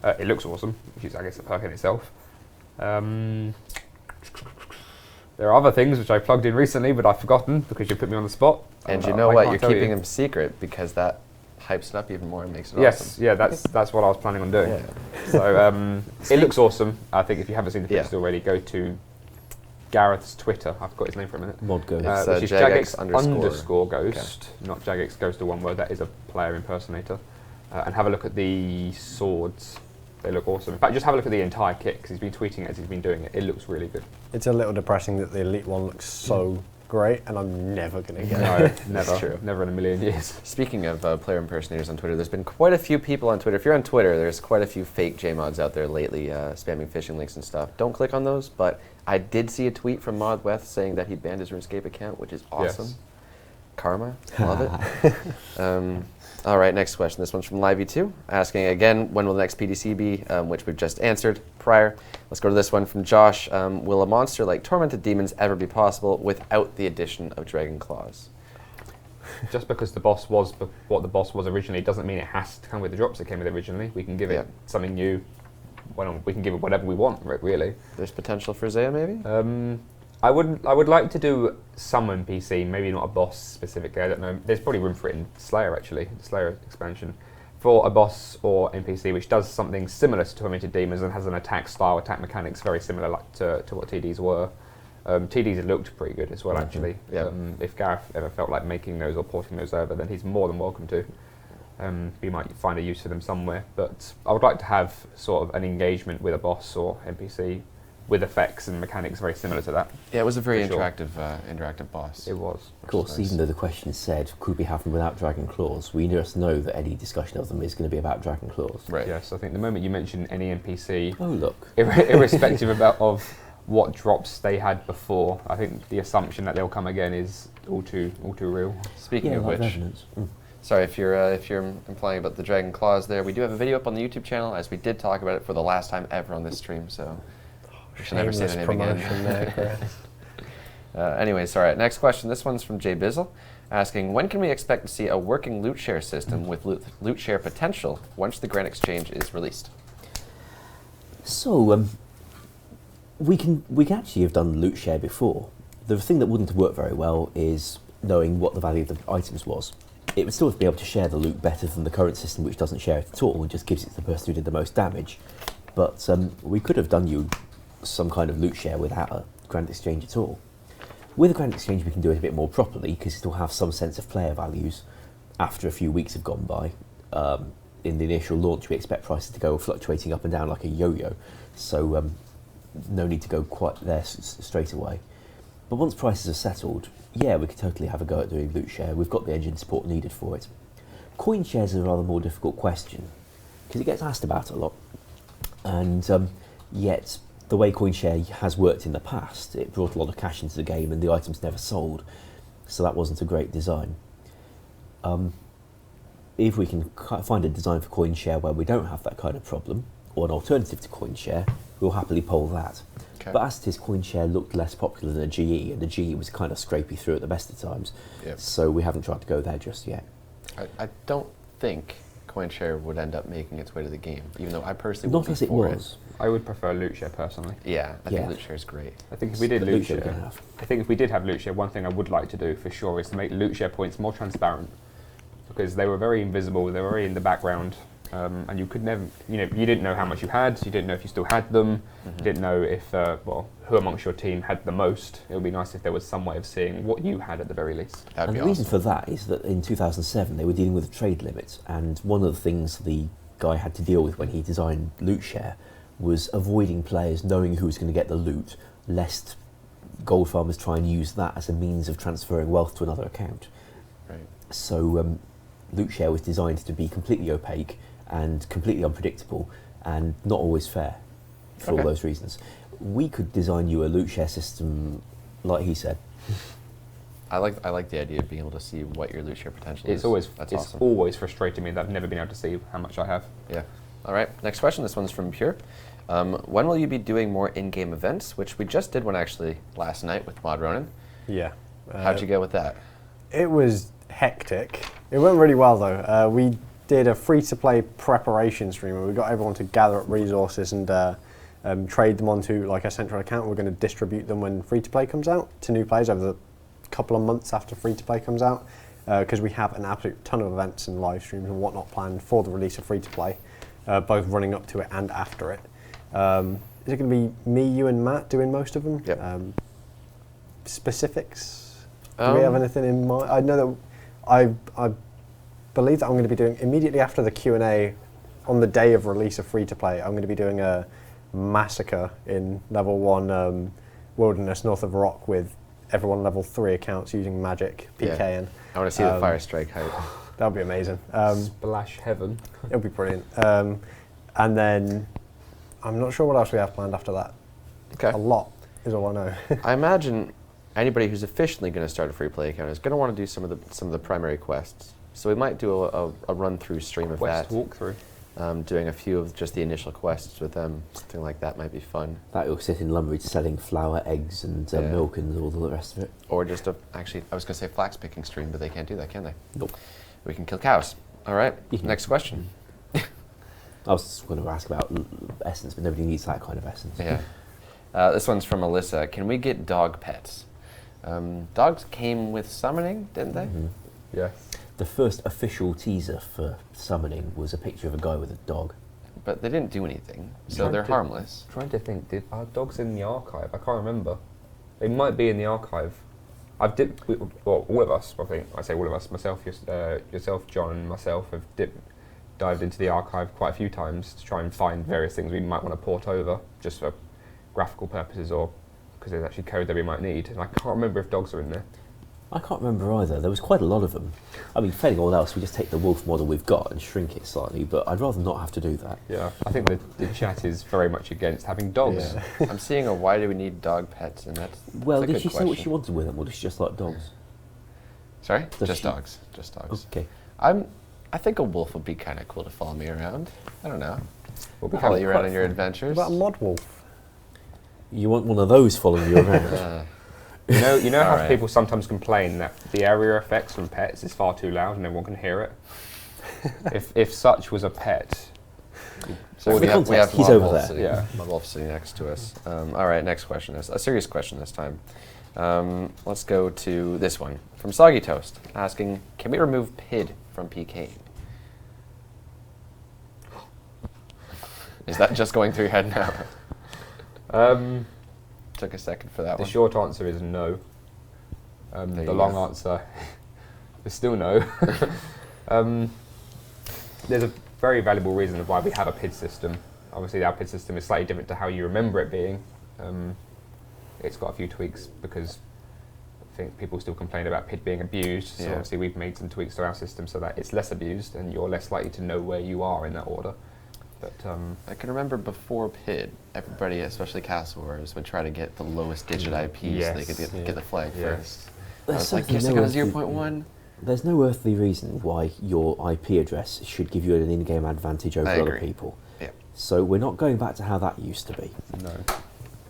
It looks awesome, which is, I guess, a perk in itself. There are other things which I plugged in recently, but I've forgotten because you put me on the spot. And you know what? You're keeping them secret because that hypes it up even more and makes it awesome. Yeah, that's what I was planning on doing. Yeah. So it looks awesome. I think if you haven't seen the pictures already, go to Gareth's Twitter. I've got his name for a minute. Mod Ghost. It's which is Jagex _ Ghost, not Jagex Ghost to one word. That is a player impersonator. And have a look at the swords. They look awesome. In fact, just have a look at the entire kit because he's been tweeting it as he's been doing it. It looks really good. It's a little depressing that the Elite one looks so great, and I'm never going to get it. No, never. True. Never in a million years. Speaking of player impersonators on Twitter, there's been quite a few people on Twitter. If you're on Twitter, there's quite a few fake JMods out there lately spamming phishing links and stuff. Don't click on those, but I did see a tweet from Mod Weth saying that he banned his RuneScape account, which is awesome. Yes. Karma, love it. All right, next question. This one's from Livey2, asking again, when will the next PDC be, which we've just answered prior. Let's go to this one from Josh. Will a monster like Tormented Demons ever be possible without the addition of Dragon Claws? Just because the boss was what the boss was originally doesn't mean it has to come with the drops it came with originally. We can give it something new. Well, we can give it whatever we want, really. There's potential for Zaya, maybe? I would like to do some NPC, maybe not a boss specifically. I don't know. There's probably room for it in Slayer, actually, the Slayer expansion, for a boss or NPC which does something similar to Tormented Demons and has an attack style, attack mechanics very similar to what TDs were. TDs looked pretty good as well, actually. Yeah. If Gareth ever felt like making those or porting those over, then he's more than welcome to. We might find a use for them somewhere, but I would like to have sort of an engagement with a boss or NPC with effects and mechanics very similar to that. Yeah, it was a very interactive boss. It was. Of course, even though the question said, could we have them without Dragon Claws, we just know that any discussion of them is going to be about Dragon Claws. Right. Yes, I think the moment you mention any NPC, oh look, irrespective of what drops they had before, I think the assumption that they'll come again is all too real. Speaking of which, sorry if you're implying about the Dragon Claws there, we do have a video up on the YouTube channel as we did talk about it for the last time ever on this stream, so we should never say the name again. Anyways, all right, next question. This one's from Jay Bizzle, asking, when can we expect to see a working loot share system with loot share potential once the Grand Exchange is released? So, we can actually have done loot share before. The thing that wouldn't have worked very well is knowing what the value of the items was. It would still be able to share the loot better than the current system, which doesn't share it at all and just gives it to the person who did the most damage. But we could have done you some kind of loot share without a Grand Exchange at all. With a Grand Exchange, we can do it a bit more properly because it'll have some sense of player values after a few weeks have gone by. In the initial launch, we expect prices to go fluctuating up and down like a yo-yo, so no need to go quite there straight away. But once prices are settled, yeah, we could totally have a go at doing loot share. We've got the engine support needed for it. Coin shares is a rather more difficult question because it gets asked about a lot, and yet the way coin share has worked in the past, it brought a lot of cash into the game and the items never sold, so that wasn't a great design. If we can find a design for coin share where we don't have that kind of problem, or an alternative to coin share, we'll happily poll that. Okay. But as it is, coin share looked less popular than a GE, and the GE was kind of scrapey through at the best of times, so we haven't tried to go there just yet. I don't think coin share would end up making its way to the game, even though I personally not as it was. I would prefer loot share personally. Yeah, I think loot share is great. I think if we did loot share, have loot share, one thing I would like to do for sure is to make loot share points more transparent, because they were very invisible, they were very in the background, and you could never, you didn't know how much you had, you didn't know if you still had them, you didn't know if, who amongst your team had the most. It would be nice if there was some way of seeing what you had at the very least. And the reason for that is that in 2007 they were dealing with a trade limit, and one of the things the guy had to deal with when he designed loot share was avoiding players knowing who was going to get the loot, lest gold farmers try and use that as a means of transferring wealth to another account. Right. So loot share was designed to be completely opaque and completely unpredictable and not always fair for all those reasons. We could design you a loot share system like he said. I like the idea of being able to see what your loot share potential is. It's awesome. Always frustrated me that I've never been able to see how much I have. Yeah. All right, next question. This one's from Pure. When will you be doing more in-game events? Which we just did one actually last night with Mod Ronan. Yeah. How'd you go with that? It was hectic. It went really well though. We did a free-to-play preparation stream where we got everyone to gather up resources and trade them onto like a central account. We're going to distribute them when free-to-play comes out to new players over the couple of months after free-to-play comes out, because we have an absolute ton of events and live streams and whatnot planned for the release of free-to-play, both running up to it and after it. Is it going to be me, you and Matt doing most of them? Yep. Specifics? Do we have anything in mind? I know that I believe that I'm going to be doing, immediately after the Q&A, on the day of release of free-to-play, I'm going to be doing a massacre in level 1 wilderness north of Rock with everyone level 3 accounts using magic, PKing. I want to see the fire strike height. That would be amazing. Splash heaven. It'll be brilliant. And then I'm not sure what else we have planned after that. Okay. A lot is all I know. I imagine anybody who's efficiently going to start a free play account is going to want to do some of the primary quests. So we might do a run through stream of Quest that. walkthrough. Doing a few of just the initial quests with them, something like that might be fun. That you'll sit in Lumbridge selling flour, eggs, and milk and all the rest of it. Or just actually, I was going to say flax picking stream, but they can't do that, can they? Nope. We can kill cows. All right. Next question. I was going to ask about essence, but nobody needs that kind of essence. Yeah. This one's from Alyssa. Can we get dog pets? Dogs came with summoning, didn't they? Mm-hmm. Yeah. The first official teaser for summoning was a picture of a guy with a dog. But they didn't do anything, so Trying they're to- harmless. Trying to think, are dogs in the archive? I can't remember. They might be in the archive. All of us, I think, I say all of us, myself, yourself, John, and myself have dived into the archive quite a few times to try and find various things we might want to port over, just for graphical purposes or because there's actually code that we might need. And I can't remember if dogs are in there. I can't remember either. There was quite a lot of them. I mean, failing all else, we just take the wolf model we've got and shrink it slightly, but I'd rather not have to do that. Yeah, I think the chat is very much against having dogs. Yeah. I'm seeing a why do we need dog pets, and that's Well, that's a did good she say what question. she wanted with them, or does she just like dogs? Sorry? Does Just she- dogs. Just dogs. Okay. I think a wolf would be kind of cool to follow me around. I don't know. We'll be Follow kind you of around quite on your fun. adventures. What about a mod wolf? You want one of those following you around? You know how Alright. people sometimes complain that the area effects from pets is far too loud and everyone can hear it? if such was a pet, So For we the have context, he's Mod over Wolf there. Sitting, Yeah. Mod Wolf sitting next to us. All right, next question. A serious question this time. Let's go to this one from Soggy Toast, asking, can we remove PID from PK? Is that just going through your head now? Took a second for that the one. short answer is no. There The you long go. answer is still no. There's a very valuable reason of why we have a PID system. Obviously, our PID system is slightly different to how you remember it being. It's got a few tweaks because I think people still complain about PID being abused. So Yeah. obviously, we've made some tweaks to our system so that it's less abused and you're less likely to know where you are in that order. But I can remember before PID, everybody, especially Castle Wars, would try to get the lowest digit IP so they could Yes. get the flag Yes. first. I There's was like, certainly yes, I no got a earthly- 0.1. There's no earthly reason why your IP address should give you an in-game advantage over I other agree. people. Yeah. So we're not going back to how that used to be. no.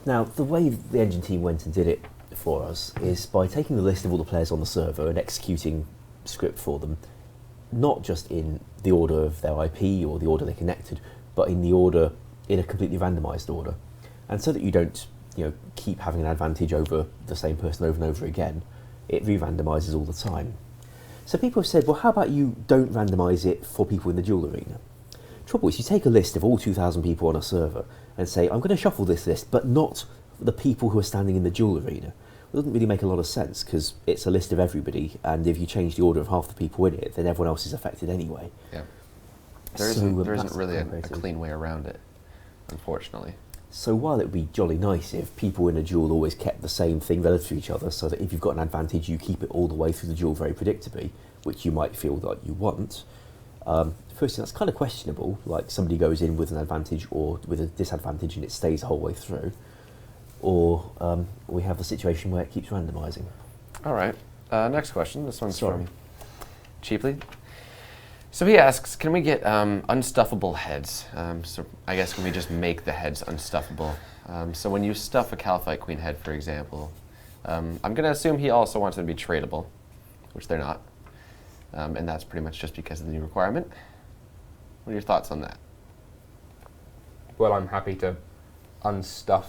Now, the way the engine team went and did it for us is by taking the list of all the players on the server and executing script for them, not just in the order of their IP or the order they connected, but in the order, in a completely randomised order. And so that you don't, keep having an advantage over the same person over and over again, it re-randomises all the time. So people have said, well, how about you don't randomise it for people in the duel arena? Trouble is, you take a list of all 2,000 people on a server and say, I'm going to shuffle this list, but not the people who are standing in the duel arena. It doesn't really make a lot of sense, because it's a list of everybody, and if you change the order of half the people in it, then everyone else is affected anyway. Yeah. There So, isn't that's really a complicated. clean way around it, unfortunately. So while it would be jolly nice if people in a duel always kept the same thing relative to each other, so that if you've got an advantage, you keep it all the way through the duel very predictably, which you might feel that you want. Firstly, that's kind of questionable, like somebody goes in with an advantage or with a disadvantage and it stays the whole way through. Or we have the situation where it keeps randomising. All right. Next question. This one's Sorry. from Cheaply. So he asks, can we get unstuffable heads? So I guess can we just make the heads unstuffable? So when you stuff a Calphite Queen head, for example, I'm going to assume he also wants them to be tradable, which they're not. And that's pretty much just because of the new requirement. What are your thoughts on that? Well, I'm happy to unstuff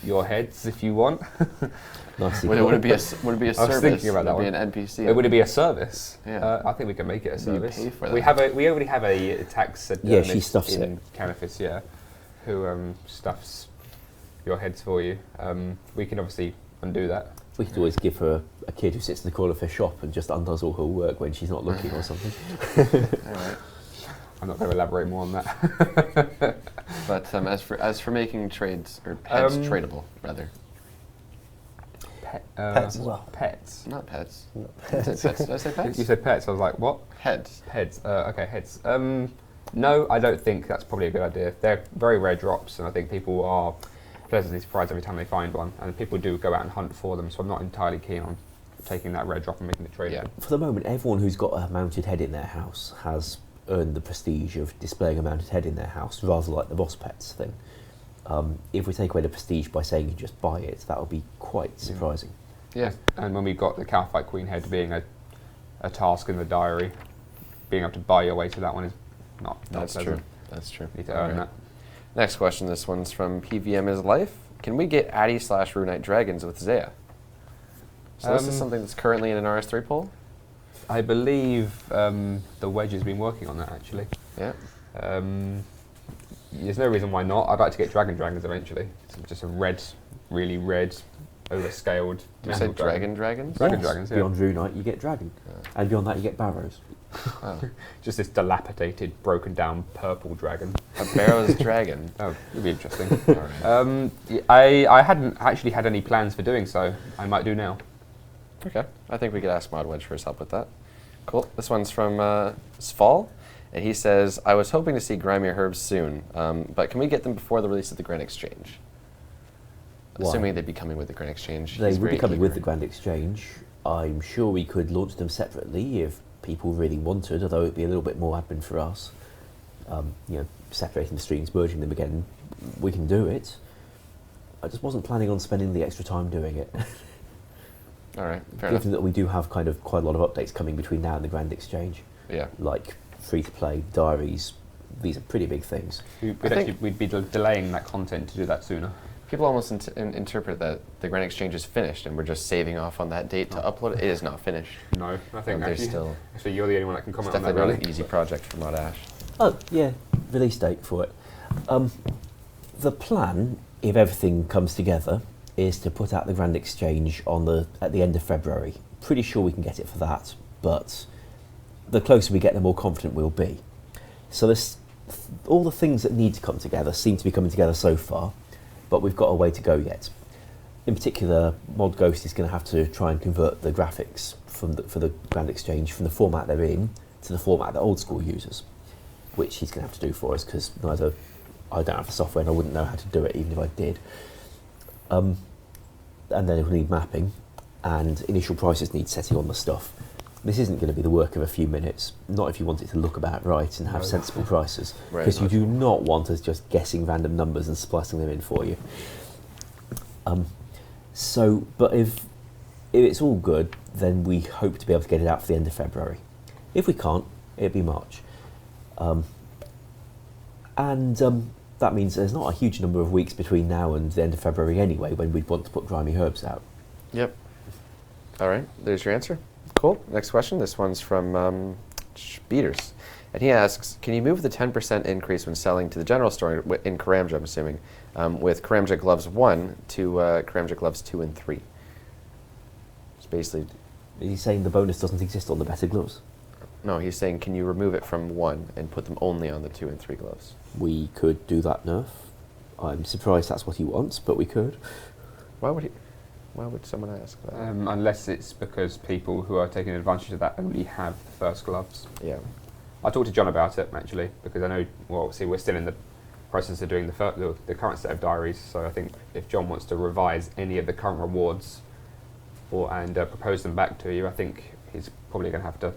your heads if you want. Nicely Would it put. be a service? I was thinking about that Would one. it be an NPC? Would it be a service? Yeah. I think we can make it a service. pay for We that. we already have a tax Yeah, she stuffs in it. Canifis, yeah, who stuffs your heads for you. We can obviously undo that. We could always give her a kid who sits in the corner of her shop and just undoes all her work when she's not looking or something. All right. I'm not going to elaborate more on that. But as for making trades or pets tradable rather, Pets as well. Pets. not pets. No. Did I say pets? Did I say pets? You said pets. I was like, what? Heads. Heads. Okay, heads. No, I don't think that's probably a good idea. They're very rare drops, and I think people are pleasantly surprised every time they find one. And people do go out and hunt for them, so I'm not entirely keen on taking that rare drop and making it tradable. Yeah. For the moment, everyone who's got a mounted head in their house has earned the prestige of displaying a mounted head in their house, rather like the boss pets thing. If we take away the prestige by saying you just buy it, that would be quite surprising. Yeah. And when we got the Cowfight Queen head being a task in the diary, being able to buy your way to that one is not That's pleasant. true. That's true. You need to earn Alright. that. Next question. This one's from PVM is Life. Can we get Addy/Runite dragons with Zaya? So this is something that's currently in an RS3 poll. I believe the Wedge has been working on that actually. Yeah. There's no reason why not. I'd like to get dragons eventually. It's just a red, really red, overscaled. Did you say metal dragons? Dragons, yeah. Beyond Runite, you get dragon. And beyond that, you get barrows. Oh. Just this dilapidated, broken down purple dragon. A Barrow's dragon. Oh, it'd be interesting. All right. I hadn't actually had any plans for doing so. I might do now. Okay. I think we could ask Mod Wedge for his help with that. Cool. This one's from Sval, and he says, I was hoping to see Grimier Herbs soon, but can we get them before the release of the Grand Exchange? Why? Assuming they'd be coming with the Grand Exchange. They He's would be very coming with eager. the Grand Exchange. I'm sure we could launch them separately if people really wanted, although it'd be a little bit more admin for us. Separating the streams, merging them again, we can do it. I just wasn't planning on spending the extra time doing it. All right. Fair enough. Given that we do have kind of quite a lot of updates coming between now and the Grand Exchange, Yeah. like free-to-play, diaries, these are pretty big things. We'd be delaying that content to do that sooner. People almost interpret that the Grand Exchange is finished and we're just saving off on that date to upload it. It is not finished. No, I think There's actually, still you're the only one that can it's comment on that. definitely not Really. an easy project for Mod Ash. Oh, yeah, release date for it. The plan, if everything comes together, is to put out the Grand Exchange at the end of February. Pretty sure we can get it for that, but the closer we get, the more confident we'll be. So all the things that need to come together seem to be coming together so far, but we've got a way to go yet. In particular, Mod Ghost is going to have to try and convert the graphics for the Grand Exchange from the format they're in to the format that Old School uses, which he's going to have to do for us because I don't have the software and I wouldn't know how to do it even if I did. And then it'll need mapping, and initial prices need setting on the stuff. This isn't going to be the work of a few minutes, not if you want it to look about right and have sensible prices, Right. because you do not want us just guessing random numbers and splicing them in for you. But if it's all good, then we hope to be able to get it out for the end of February. If we can't, it'll be March. That means there's not a huge number of weeks between now and the end of February anyway when we'd want to put Grimy Herbs out. Yep. All right. There's your answer. Cool. Next question. This one's from Speeders. And he asks, can you move the 10% increase when selling to the general store in Karamja, I'm assuming, with Karamja Gloves 1 to Karamja Gloves 2 and 3? It's basically... Is he saying the bonus doesn't exist on the better gloves? No, he's saying, can you remove it from 1 and put them only on the 2 and 3 gloves? We could do that, Nerf. I'm surprised that's what he wants, but we could. Why would someone ask that? Unless it's because people who are taking advantage of that only have the first gloves. Yeah. I talked to John about it actually because I know. Well, obviously we're still in the process of doing the current set of diaries. So I think if John wants to revise any of the current rewards and propose them back to you, I think he's probably going to have to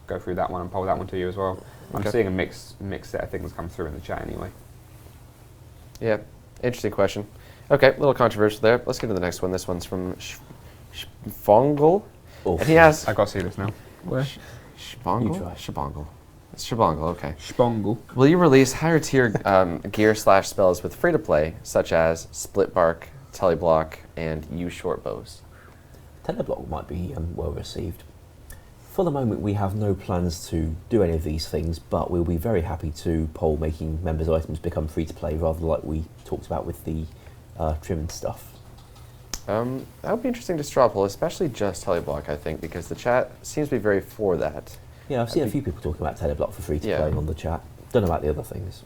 go through that one and poll that one to you as well. I'm Okay. seeing a mixed set of things come through in the chat anyway. Yeah. Interesting question. Okay, a little controversial there. Let's get to the next one. This one's from Shbongle. Oh, And he asks... I got to see this now. Where? You Shbongle? try. Shbongle. Shibongle, okay. Spongle. Will you release higher tier gear/spells with free-to-play, such as Split Bark, Teleblock, and U short bows? Teleblock might be well received. For the moment, we have no plans to do any of these things, but we'll be very happy to poll making members' items become free-to-play, rather like we talked about with the trimmed stuff. That would be interesting to straw poll, especially just Teleblock, I think, because the chat seems to be very for that. Yeah, I've seen a few people talking about Teleblock for free-to-play on the chat. Don't know about the other things.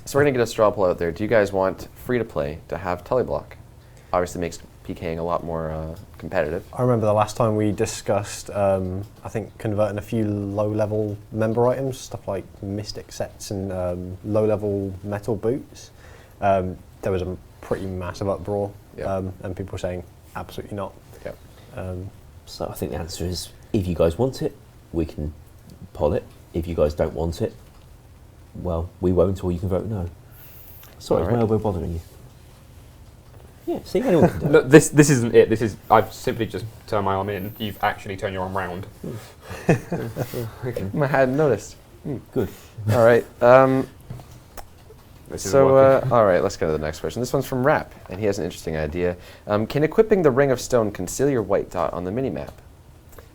So we're going to get a straw poll out there. Do you guys want free-to-play to have Teleblock? Obviously makes PKing a lot more competitive. I remember the last time we discussed, I think, converting a few low-level member items, stuff like Mystic sets and low-level metal boots. There was a pretty massive uproar, and people were saying, absolutely not. Yep. So I think the answer is, if you guys want it, we can poll it. If you guys don't want it, well, we won't, or you can vote no. Sorry, All right. we're bothering you. Yeah, see, anyone can do it. Look, this isn't it. This is, I've simply just turned my arm in. You've actually turned your arm round. I hadn't noticed. Good. All right. This is So, working. all right, let's go to the next question. This one's from Rap, and he has an interesting idea. Can equipping the Ring of Stone conceal your white dot on the minimap?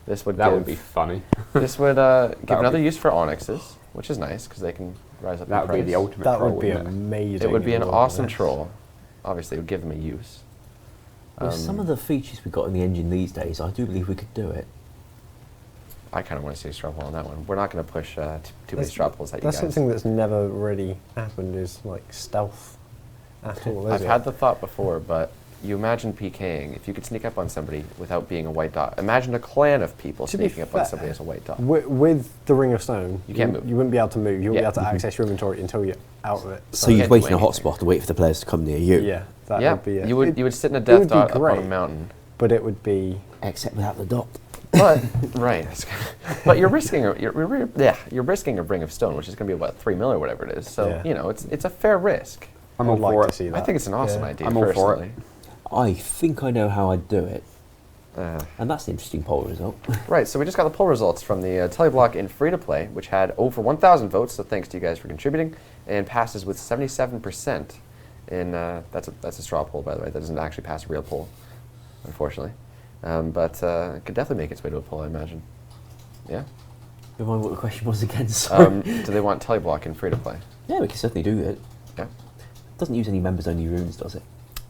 This would That give, would be funny. This would give would another be- use for onyxes, which is nice because they can rise up. That in would be price. the ultimate That troll, would be wouldn't it? amazing. It would be an in all awesome this. troll. Obviously, it would give them a use. With some of the features we've got in the engine these days, I do believe we could do it. I kind of want to see a straw poll on that one. We're not going to push too many straw polls at you That's guys. something that's never really happened, is like stealth at all, is I've it? had the thought before, but you imagine PKing, if you could sneak up on somebody without being a white dot. Imagine a clan of people To be sneaking up on fair, somebody as a white dot. With the Ring of Stone, You can't move. You wouldn't be able to move. You wouldn't Yeah. be able to access your inventory until you're out of it. So you you'd can't wait do in a anything. hotspot and wait for the players to come near you. Yeah, that Yeah, would be it. you would It- sit in a it death would be dot up on a great. mountain. But it would be... Except without the dot. But right, but you're risking you're risking a Ring of Stone, which is going to be about 3 mil or whatever it is. So Yeah. you know it's a fair risk. I'm I all would like for to it. see that. I think it's an awesome Yeah. idea. I'm all for it. personally. I think I know how I'd do it. Uh, And that's the interesting poll result. Right, so we just got the poll results from the Teleblock in free-to-play, which had over 1,000 votes, so thanks to you guys for contributing, and passes with 77%. And that's a straw poll, by the way. That doesn't actually pass a real poll, unfortunately. But it could definitely make its way to a poll, I imagine. Yeah? Remind me what the question was again, sorry. Do they want Teleblock in free-to-play? Yeah, we can certainly do it. Yeah. Doesn't use any members-only runes, does it?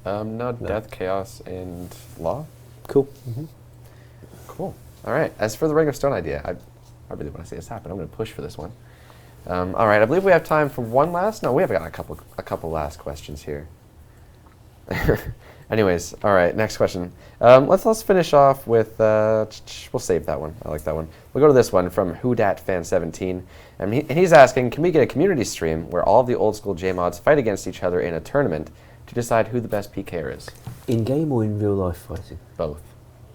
No, Death, Chaos, and Law. Cool. Cool. All right. As for the Ring of Stone idea, I really want to see this happen. I'm going to push for this one. All right. I believe we have time for one last. No, we have got a couple last questions here. Anyways, all right. Next question. Let's finish off with. We'll save that one. I like that one. We'll go to this one from WhoDatFan17, and he's asking, can we get a community stream where all of the old school JMods fight against each other in a tournament to decide who the best PKer is? In game or in real life fighting? Both.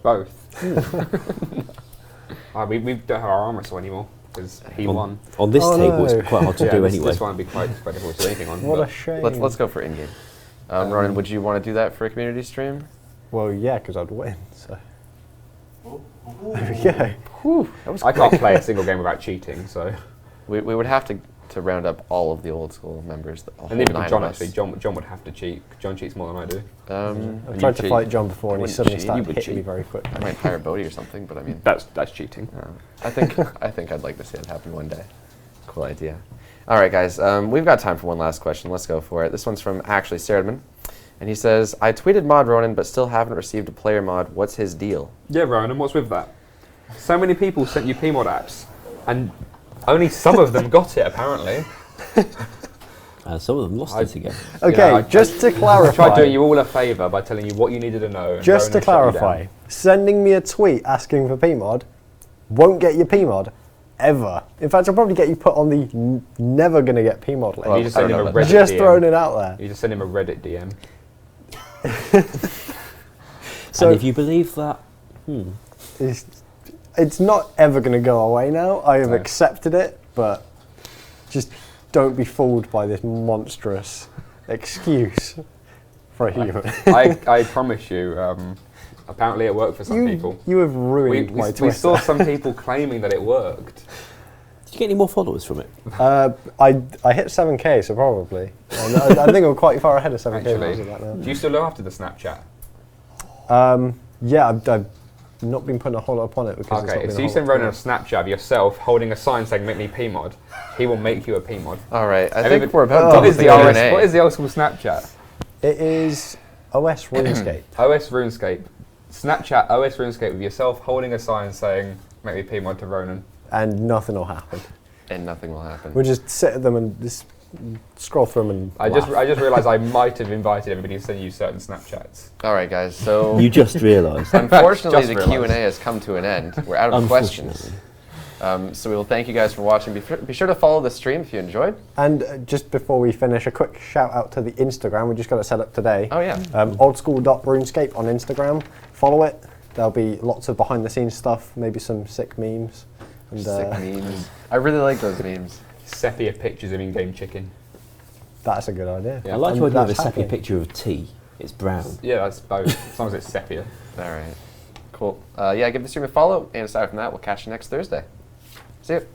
Both. We don't have our arm wrestle anymore because he won. On this Oh, table, no. it's quite hard to do this, anyway. This one would be quite difficult to do anything on. What but a shame. Let's go for in-game. Ronan, would you want to do that for a community stream? Well, yeah, because I'd win, so... There we go. Whew, that was I can't play a single game without cheating, so. We would have to round up all of the old school members. And even John, actually, John would have to cheat. John cheats more than I do. I've and tried you to cheat. fight John before and he Wouldn't suddenly cheat, started you would hitting me cheat. very quickly. I might hire Bodhi or something, but I mean, That's cheating. I think I'd like to see it happen one day. Cool idea. All right, guys, we've got time for one last question. Let's go for it. This one's from actually Serdman, and he says, "I tweeted mod Ronan, but still haven't received a player mod. What's his deal?" Yeah, Ronan, what's with that? So many people sent you PMod apps, and only some of them got it, apparently. Some of them lost it again. Okay, I just to I tried clarify, doing you all a favour by telling you what you needed to know. and just to Ronan shut you clarify, down. sending me a tweet asking for PMod won't get you PMod, ever. In fact, I'll probably get you put on the never gonna get PMod list. You just send him a I don't know. Reddit Just DM. throwing it out there. You just send him a Reddit DM. So And if you believe that, it's not ever going to go away now. I have No. accepted it, but just don't be fooled by this monstrous excuse for a human. I promise you, apparently it worked for some people. You have ruined my We Twitter. saw some people claiming that it worked. Did you get any more followers from it? I hit 7K, so probably. And I think I'm quite far ahead of 7K. Actually, that now. do you still look after the Snapchat? Yeah, I've not been putting a whole lot upon it because Okay, so you send Ronan a Snapchat of yourself holding a sign saying "Make me PMod." He will make you a PMod. All right, I And think if- we're about What done is with the the OS? Q&A. What is the old school Snapchat? It is OS RuneScape. OS RuneScape. Snapchat OS RuneScape with yourself holding a sign saying "Make me PMod" to Ronan. And nothing will happen. And nothing will happen. We'll just sit at them and just scroll through them and I laugh. just realised I might have invited everybody to send you certain Snapchats. All right, guys. So You just realised. unfortunately, Just the realised. Q&A has come to an end. We're out of questions. So we will thank you guys for watching. Be sure to follow the stream if you enjoyed. And just before we finish, a quick shout out to the Instagram. We just got it set up today. Oh, yeah. Oldschool.runescape on Instagram. Follow it. There'll be lots of behind the scenes stuff, maybe some sick memes. And, Sick memes. I really like those memes. Sepia pictures of in-game chicken. That's a good idea. Yeah. I like And your idea of a that's sepia happening. picture of tea. It's brown. Yeah, that's both. As long as it's sepia. All right. Cool. Yeah, give the stream a follow. And aside from that, we'll catch you next Thursday. See you.